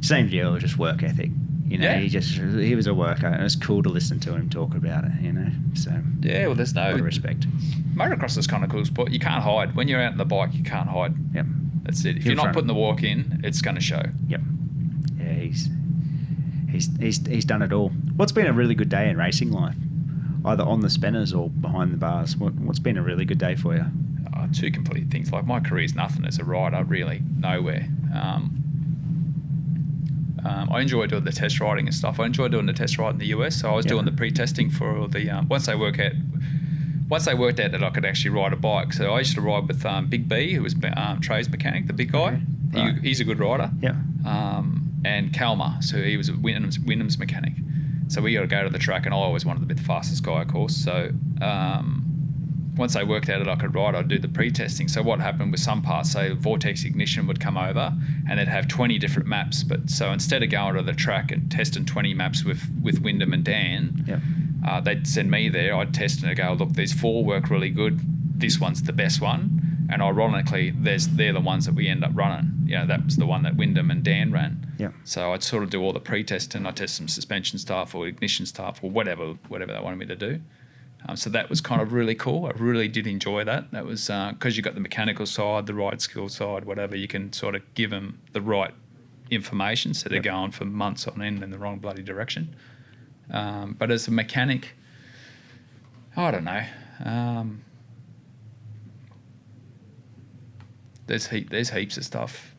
same deal, just work ethic. He was a worker, and it's cool to listen to him talk about it. So well, there's no a lot of respect. Motocross is kind of cool sport. You can't hide when you're out on the bike. You can't hide. Yep. That's it. If you're not putting the walk in, it's going to show. Yep. Yeah, he's done it all. What's been a really good day in racing life? Either on the spinners or behind the bars. What's been a really good day for you? Two complete things. Like my career's nothing as a rider, really nowhere. I enjoy doing the test riding and stuff. I enjoy doing the test ride in the US. So I was doing the pre-testing for the once they worked out that I could actually ride a bike. So I used to ride with Big B, who was Trey's mechanic, the big guy. Okay. Right. He's a good rider. Yeah. And Kalmar, so he was a Wyndham's mechanic. So we got to go to the track, and I always wanted to be the fastest guy, of course. So once I worked out that I could ride, I'd do the pre-testing. So what happened with some parts, say Vortex Ignition would come over, and they'd have 20 different maps. But so instead of going to the track and testing 20 maps with Wyndham and Dan, they'd send me there. I'd test and I'd go, look, these 4 work really good. This one's the best one. And ironically, they're the ones that we end up running. That was the one that Wyndham and Dan ran. Yeah. So I'd sort of do all the pre-testing. I'd test some suspension stuff or ignition stuff or whatever they wanted me to do. So that was kind of really cool. I really did enjoy that. That was because you got the mechanical side, the ride skill side, whatever. You can sort of give them the right information, so they're going for months on end in the wrong bloody direction. But as a mechanic, I don't know. There's heaps of stuff.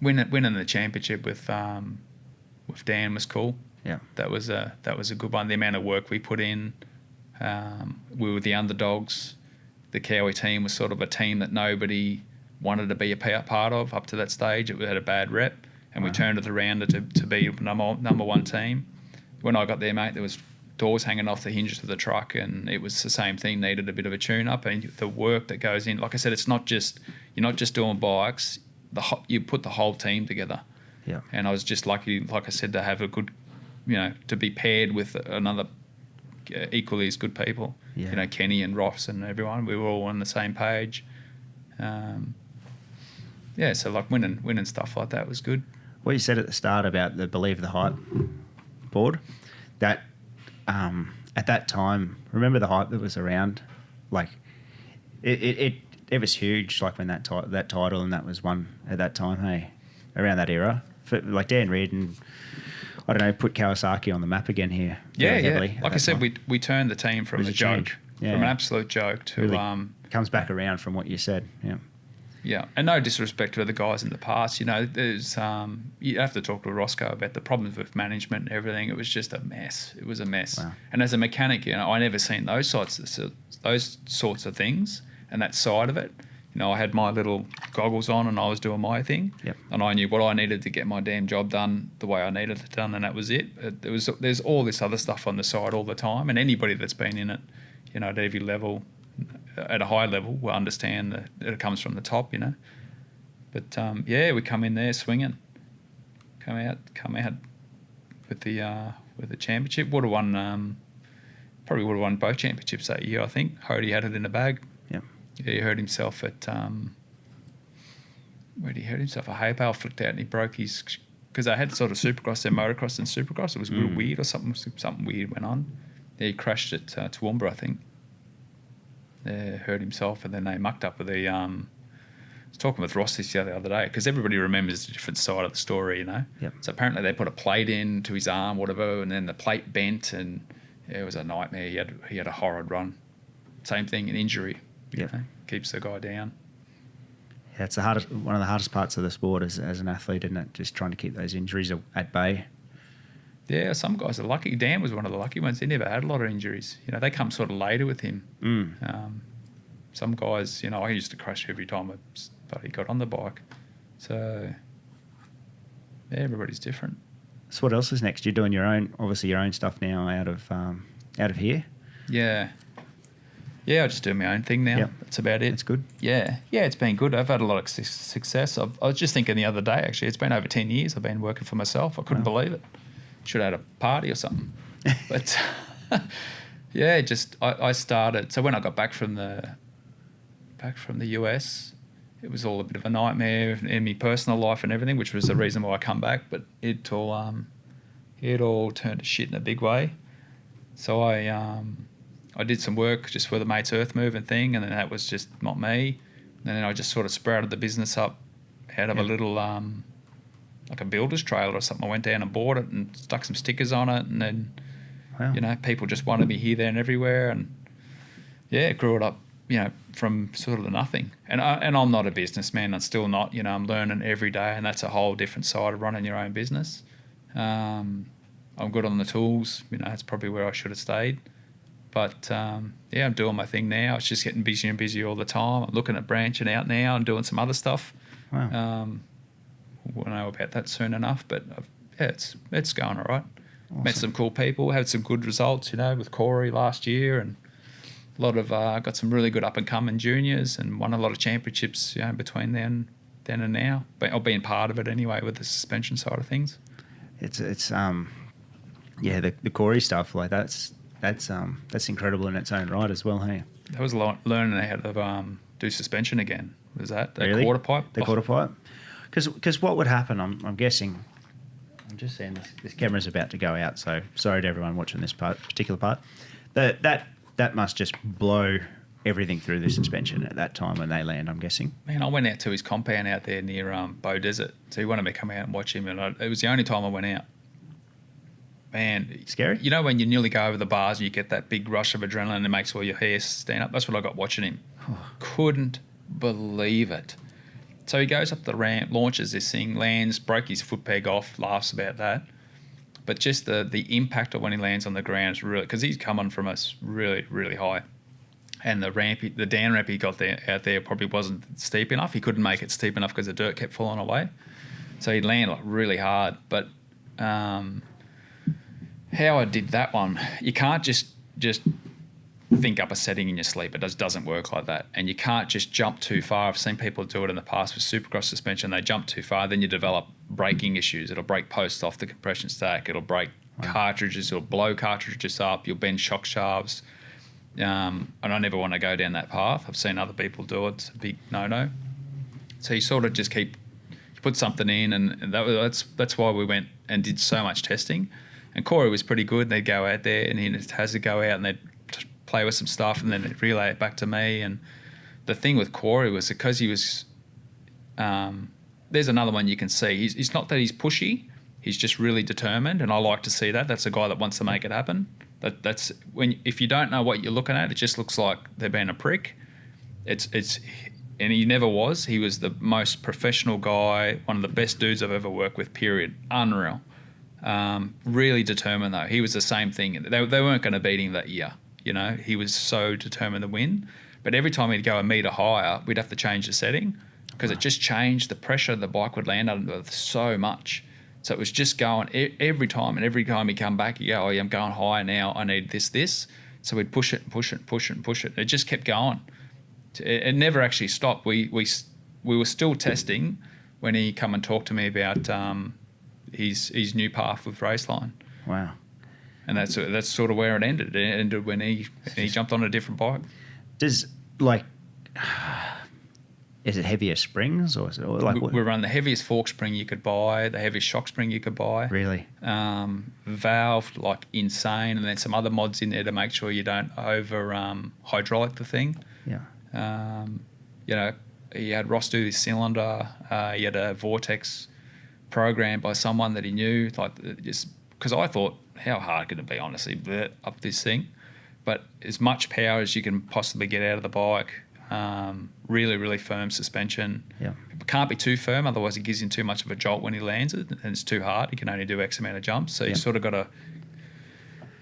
Winning the championship with Dan was cool. Yeah, that was a good one. The amount of work we put in. We were the underdogs. The Cowie team was sort of a team that nobody wanted to be a part of up to that stage. It had a bad rep, and we turned it around to be number one team. When I got there, mate, there was doors hanging off the hinges of the truck, and it was the same thing. Needed a bit of a tune-up, and the work that goes in. Like I said, you're not just doing bikes. You put the whole team together. Yeah. And I was just lucky, like I said, to have a good, to be paired with another equally as good people. Yeah. Kenny and Ross and everyone. We were all on the same page. So like winning stuff like that was good. What you said at the start about the Believe the Hype board, that at that time, remember the hype that was around? Like it was huge. Like when that title and that was won at that time. Hey, around that era, for, like Dan Reardon, I don't know, put Kawasaki on the map again here. Yeah. Like I said, we turned the team from a joke, from an absolute joke to really comes back around from what you said. Yeah. Yeah, and no disrespect to the guys in the past. There's you have to talk to Roscoe about the problems with management and everything. It was just a mess. It was a mess. Wow. And as a mechanic, I never seen those sorts of things and that side of it. I had my little goggles on and I was doing my thing. Yep. And I knew what I needed to get my damn job done the way I needed it done, and that was it. There's all this other stuff on the side all the time, and anybody that's been in it, at every level, at a high level, will understand that it comes from the top, But we come in there swinging. come out with the championship. Would have won, probably would have won both championships that year, I think. Hodie had it in the bag. Yeah. Yeah, he hurt himself at, where did he hurt himself? A hay bale flicked out and he broke his, because they had sort of supercross, then motocross and supercross. It was a little weird or something weird went on. Yeah, he crashed at Toowoomba, I think. Yeah, hurt himself, and then they mucked up with the, I was talking with Ross the other day, because everybody remembers a different side of the story, you know. Yep. So apparently they put a plate in to his arm, whatever, and then the plate bent, and yeah, it was a nightmare. He had a horrid run. Same thing, an injury. Yep. You know, keeps the guy down. Yeah, it's one of the hardest parts of the sport as an athlete, isn't it? Just trying to keep those injuries at bay. Yeah, some guys are lucky. Dan was one of the lucky ones. He never had a lot of injuries. You know, they come sort of later with him. Some guys, you know, I used to crash every time he got on the bike. So, yeah, everybody's different. So what else is next? You're doing obviously your own stuff now out of here. Yeah. Yeah, I just do my own thing now. Yep. That's about it. That's good. Yeah, it's been good. I've had a lot of success. I was just thinking the other day, actually, it's been over 10 years I've been working for myself. I couldn't believe it. Should have had a party or something. But, yeah, I started. So when I got back from the US, it was all a bit of a nightmare in my personal life and everything, which was the reason why I come back. But it all turned to shit in a big way. So I did some work just for the Mates Earth Moving thing, and then that was just not me. And then I just sort of sprouted the business up out of a little, like a builder's trailer or something. I went down and bought it and stuck some stickers on it, and then, you know, people just wanted me here, there and everywhere. And, yeah, it grew it up, you know, from sort of the nothing. And I'm not a businessman. I'm still not. You know, I'm learning every day, and that's a whole different side of running your own business. I'm good on the tools. You know, that's probably where I should have stayed. But, yeah, I'm doing my thing now. It's just getting busier and busier all the time. I'm looking at branching out now and doing some other stuff. Wow. We'll know about that soon enough. But, yeah, it's going all right. Awesome. Met some cool people, had some good results, you know, with Corey last year. And a lot of got some really good up-and-coming juniors and won a lot of championships, you know, between then and now. But being part of it anyway with the suspension side of things. It's yeah, the Corey stuff, like that's incredible in its own right as well, hey? That was learning how to do suspension again. Was that really? Quarter pipe? The quarter pipe? Because what would happen, I'm guessing, I'm just saying this camera's about to go out, so sorry to everyone watching this particular part. That must just blow everything through the suspension at that time when they land, I'm guessing. Man, I went out to his compound out there near Bow Desert, so he wanted me to come out and watch him, and it was the only time I went out. Man, scary. You know when you nearly go over the bars and you get that big rush of adrenaline and it makes all your hair stand up? That's what I got watching him. Couldn't believe it. So he goes up the ramp, launches this thing, lands, broke his foot peg off, laughs about that. But just the impact of when he lands on the ground is really, because he's coming from us really, really high. And the down ramp he got out there probably wasn't steep enough. He couldn't make it steep enough because the dirt kept falling away. So he'd land like really hard. But how I did that one, you can't just think up a setting in your sleep. It doesn't work like that. And you can't just jump too far. I've seen people do it in the past with supercross suspension. They jump too far, then you develop braking issues. It'll break posts off the compression stack. It'll break cartridges. It'll blow cartridges up. You'll bend shock shafts. And I never want to go down that path. I've seen other people do it. It's a big no-no. So you sort of just put something in, and that's why we went and did so much testing. And Corey was pretty good. They'd go out there, and he has to go out and they'd play with some stuff, and then they'd relay it back to me. And the thing with Corey was because he was, there's another one you can see. He's not that he's pushy. He's just really determined, and I like to see that. That's a guy that wants to make it happen. That's if you don't know what you're looking at, it just looks like they're being a prick. And he never was. He was the most professional guy, one of the best dudes I've ever worked with. Period. Unreal. Really determined though. He was the same thing. They weren't going to beat him that year. You know, he was so determined to win. But every time he'd go a metre higher, we'd have to change the setting because it just changed the pressure the bike would land under so much. So it was just going every time, and every time he'd come back, he'd go, oh yeah, I'm going higher now. I need this. So we'd push it. It just kept going. It never actually stopped. We were still testing when he come and talked to me about his new path with Raceline. Wow. And that's sort of where it ended. It ended when he jumped on a different bike. Does is it heavier springs or is it like we run the heaviest fork spring you could buy, the heaviest shock spring you could buy. Really? Valved like insane, and then some other mods in there to make sure you don't over hydraulic the thing. Yeah. He had Ross do his cylinder. He had a vortex programmed by someone that he knew. Like just because I thought, how hard could it be, honestly, up this thing? But as much power as you can possibly get out of the bike. Really, really firm suspension. Yeah. It can't be too firm, otherwise it gives him too much of a jolt when he lands it, and it's too hard. He can only do X amount of jumps. So you sort of got to.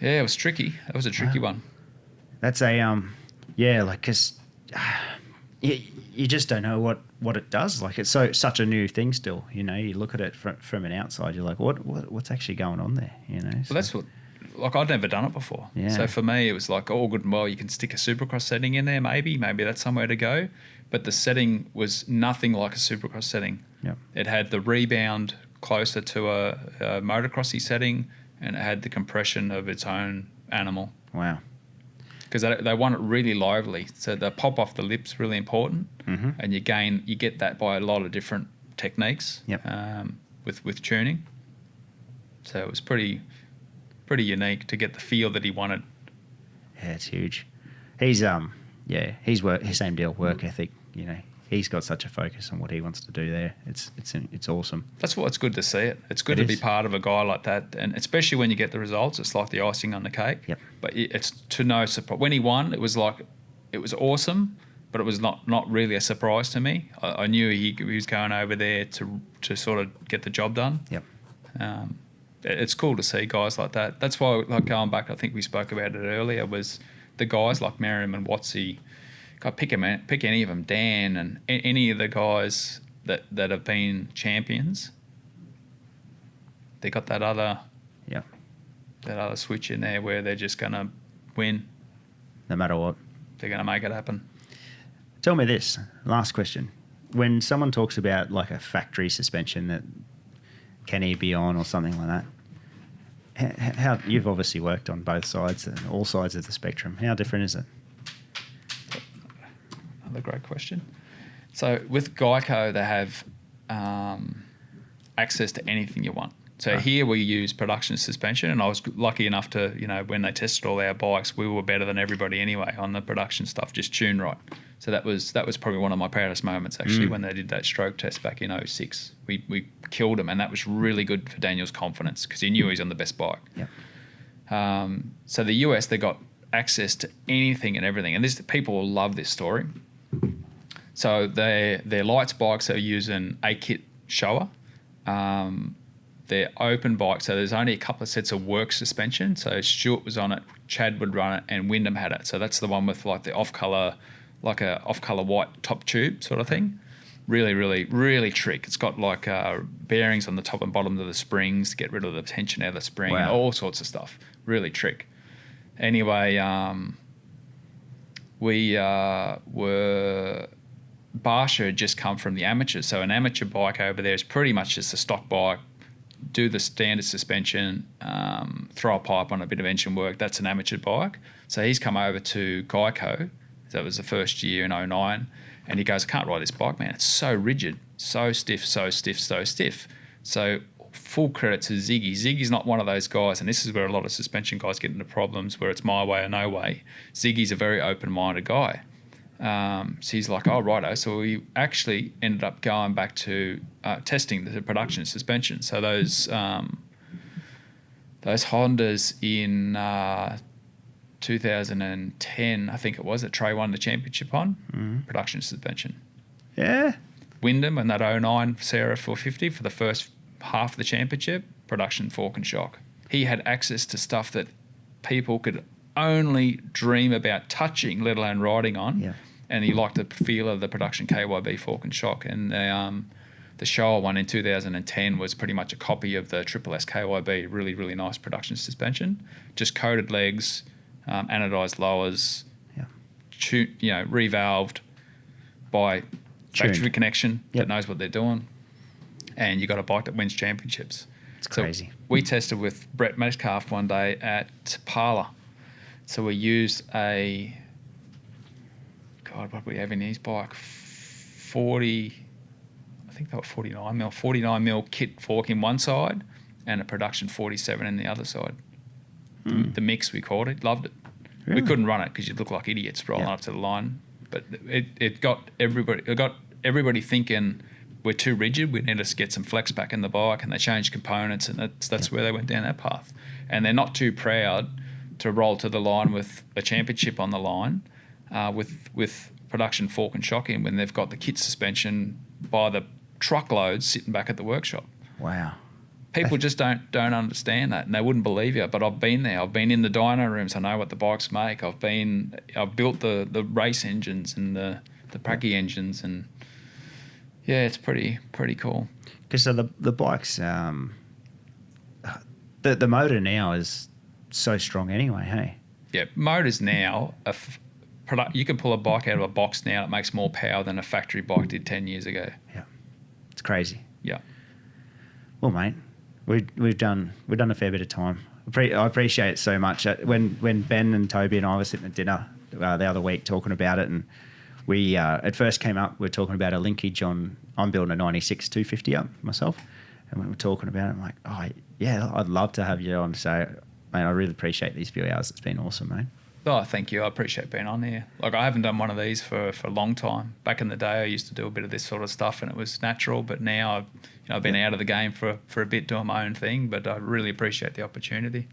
Yeah, it was tricky. That was a tricky one. That's a because you just don't know what it does. Like it's such a new thing still. You look at it from an outside, you're like, what's actually going on there? Well, that's what. Like I'd never done it before. Yeah. So for me, it was like, oh, good and well, you can stick a Supercross setting in there, maybe that's somewhere to go. But the setting was nothing like a Supercross setting. Yep. It had the rebound closer to a motocrossy setting, and it had the compression of its own animal. Wow. Because they want it really lively. So the pop off the lips really important, and you get that by a lot of different techniques. Yep. With tuning. So it was pretty unique to get the feel that he wanted. Yeah, it's huge. He's his same deal, work ethic. He's got such a focus on what he wants to do there. It's awesome. That's why it's good to see it. It's good to be part of a guy like that, and especially when you get the results, it's like the icing on the cake. Yep. But it's to no surprise. When he won, it was awesome, but it was not really a surprise to me. I knew he was going over there to sort of get the job done. Yep. It's cool to see guys like that. That's why, like going back, I think we spoke about it earlier, was the guys like Merriam and Watsy. God, pick any of them, Dan and any of the guys that have been champions. They got that other switch in there where they're just going to win. No matter what. They're going to make it happen. Tell me this, last question. When someone talks about like a factory suspension that Kenny be on or something like that, how you've obviously worked on both sides and all sides of the spectrum. How different is it? Another great question. So with Geico, they have access to anything you want. So here we use production suspension, and I was lucky enough to, when they tested all our bikes, we were better than everybody anyway on the production stuff, just tuned right. So that was probably one of my proudest moments actually when they did that stroke test back in 2006. We killed him, and that was really good for Daniel's confidence because he knew he was on the best bike. Yep. So the US, they got access to anything and everything, and people will love this story. So their lights bikes are using a kit shower. They're open bikes, so there's only a couple of sets of work suspension. So Stuart was on it, Chad would run it, and Wyndham had it. So that's the one with like the off-colour white top tube sort of thing. Really, really, really trick. It's got like bearings on the top and bottom of the springs to get rid of the tension out of the spring, and all sorts of stuff. Really trick. Anyway, Barsha had just come from the amateurs. So an amateur bike over there is pretty much just a stock bike. Do the standard suspension, throw a pipe on a bit of engine work. That's an amateur bike. So he's come over to Geico. That was the first year in 2009. And he goes, I can't ride this bike, man. It's so rigid, so stiff, so stiff, so stiff. So full credit to Ziggy. Ziggy's not one of those guys, and this is where a lot of suspension guys get into problems, where it's my way or no way. Ziggy's a very open-minded guy. So he's like, oh, righto. So we actually ended up going back to testing the production suspension. So those Hondas in 2010, I think it was, that Trey won the championship on, production suspension. Yeah. Wyndham and that 09 Sarah 450 for the first half of the championship, production fork and shock. He had access to stuff that people could only dream about touching, let alone riding on. Yeah. And he liked the feel of the production KYB fork and shock. And the Showa one in 2010 was pretty much a copy of the Triple S KYB. Really, really nice production suspension. Just coated legs, anodized lowers, revalved by factory connection that knows what they're doing. And you got a bike that wins championships. It's crazy. So we tested with Brett Metcalf one day at Parla. So we used a, God, what did we have in his bike? 40, I think they were 49 mil kit fork in one side and a production 47 in the other side. The mix, we called it. Loved it. Really? We couldn't run it because you'd look like idiots rolling up to the line. But it got everybody thinking we're too rigid. We need to get some flex back in the bike, and they changed components, and that's where they went down that path. And they're not too proud to roll to the line with a championship on the line, with production fork and shock in, when they've got the kit suspension by the truckloads sitting back at the workshop. Wow. People just don't understand that, and they wouldn't believe you. But I've been there. I've been in the dyno rooms. I know what the bikes make. I've built the race engines and the pracky engines, and yeah, it's pretty cool. Because so the bikes, the motor now is so strong anyway. Hey. Yeah, motors now you can pull a bike out of a box now. It makes more power than a factory bike did 10 years ago. Yeah, it's crazy. Yeah. Well, mate, we've done a fair bit of time. I appreciate it so much. When Ben and Toby and I were sitting at dinner the other week talking about it, and we at first came up, we were talking about a linkage on. I'm building a 96 250 up myself, and when we were talking about it, I'm like, oh yeah, I'd love to have you on. So, mate, I really appreciate these few hours. It's been awesome, mate. Oh, thank you. I appreciate being on here. Like, I haven't done one of these for a long time. Back in the day, I used to do a bit of this sort of stuff, and it was natural. But now I've been out of the game for a bit doing my own thing. But I really appreciate the opportunity.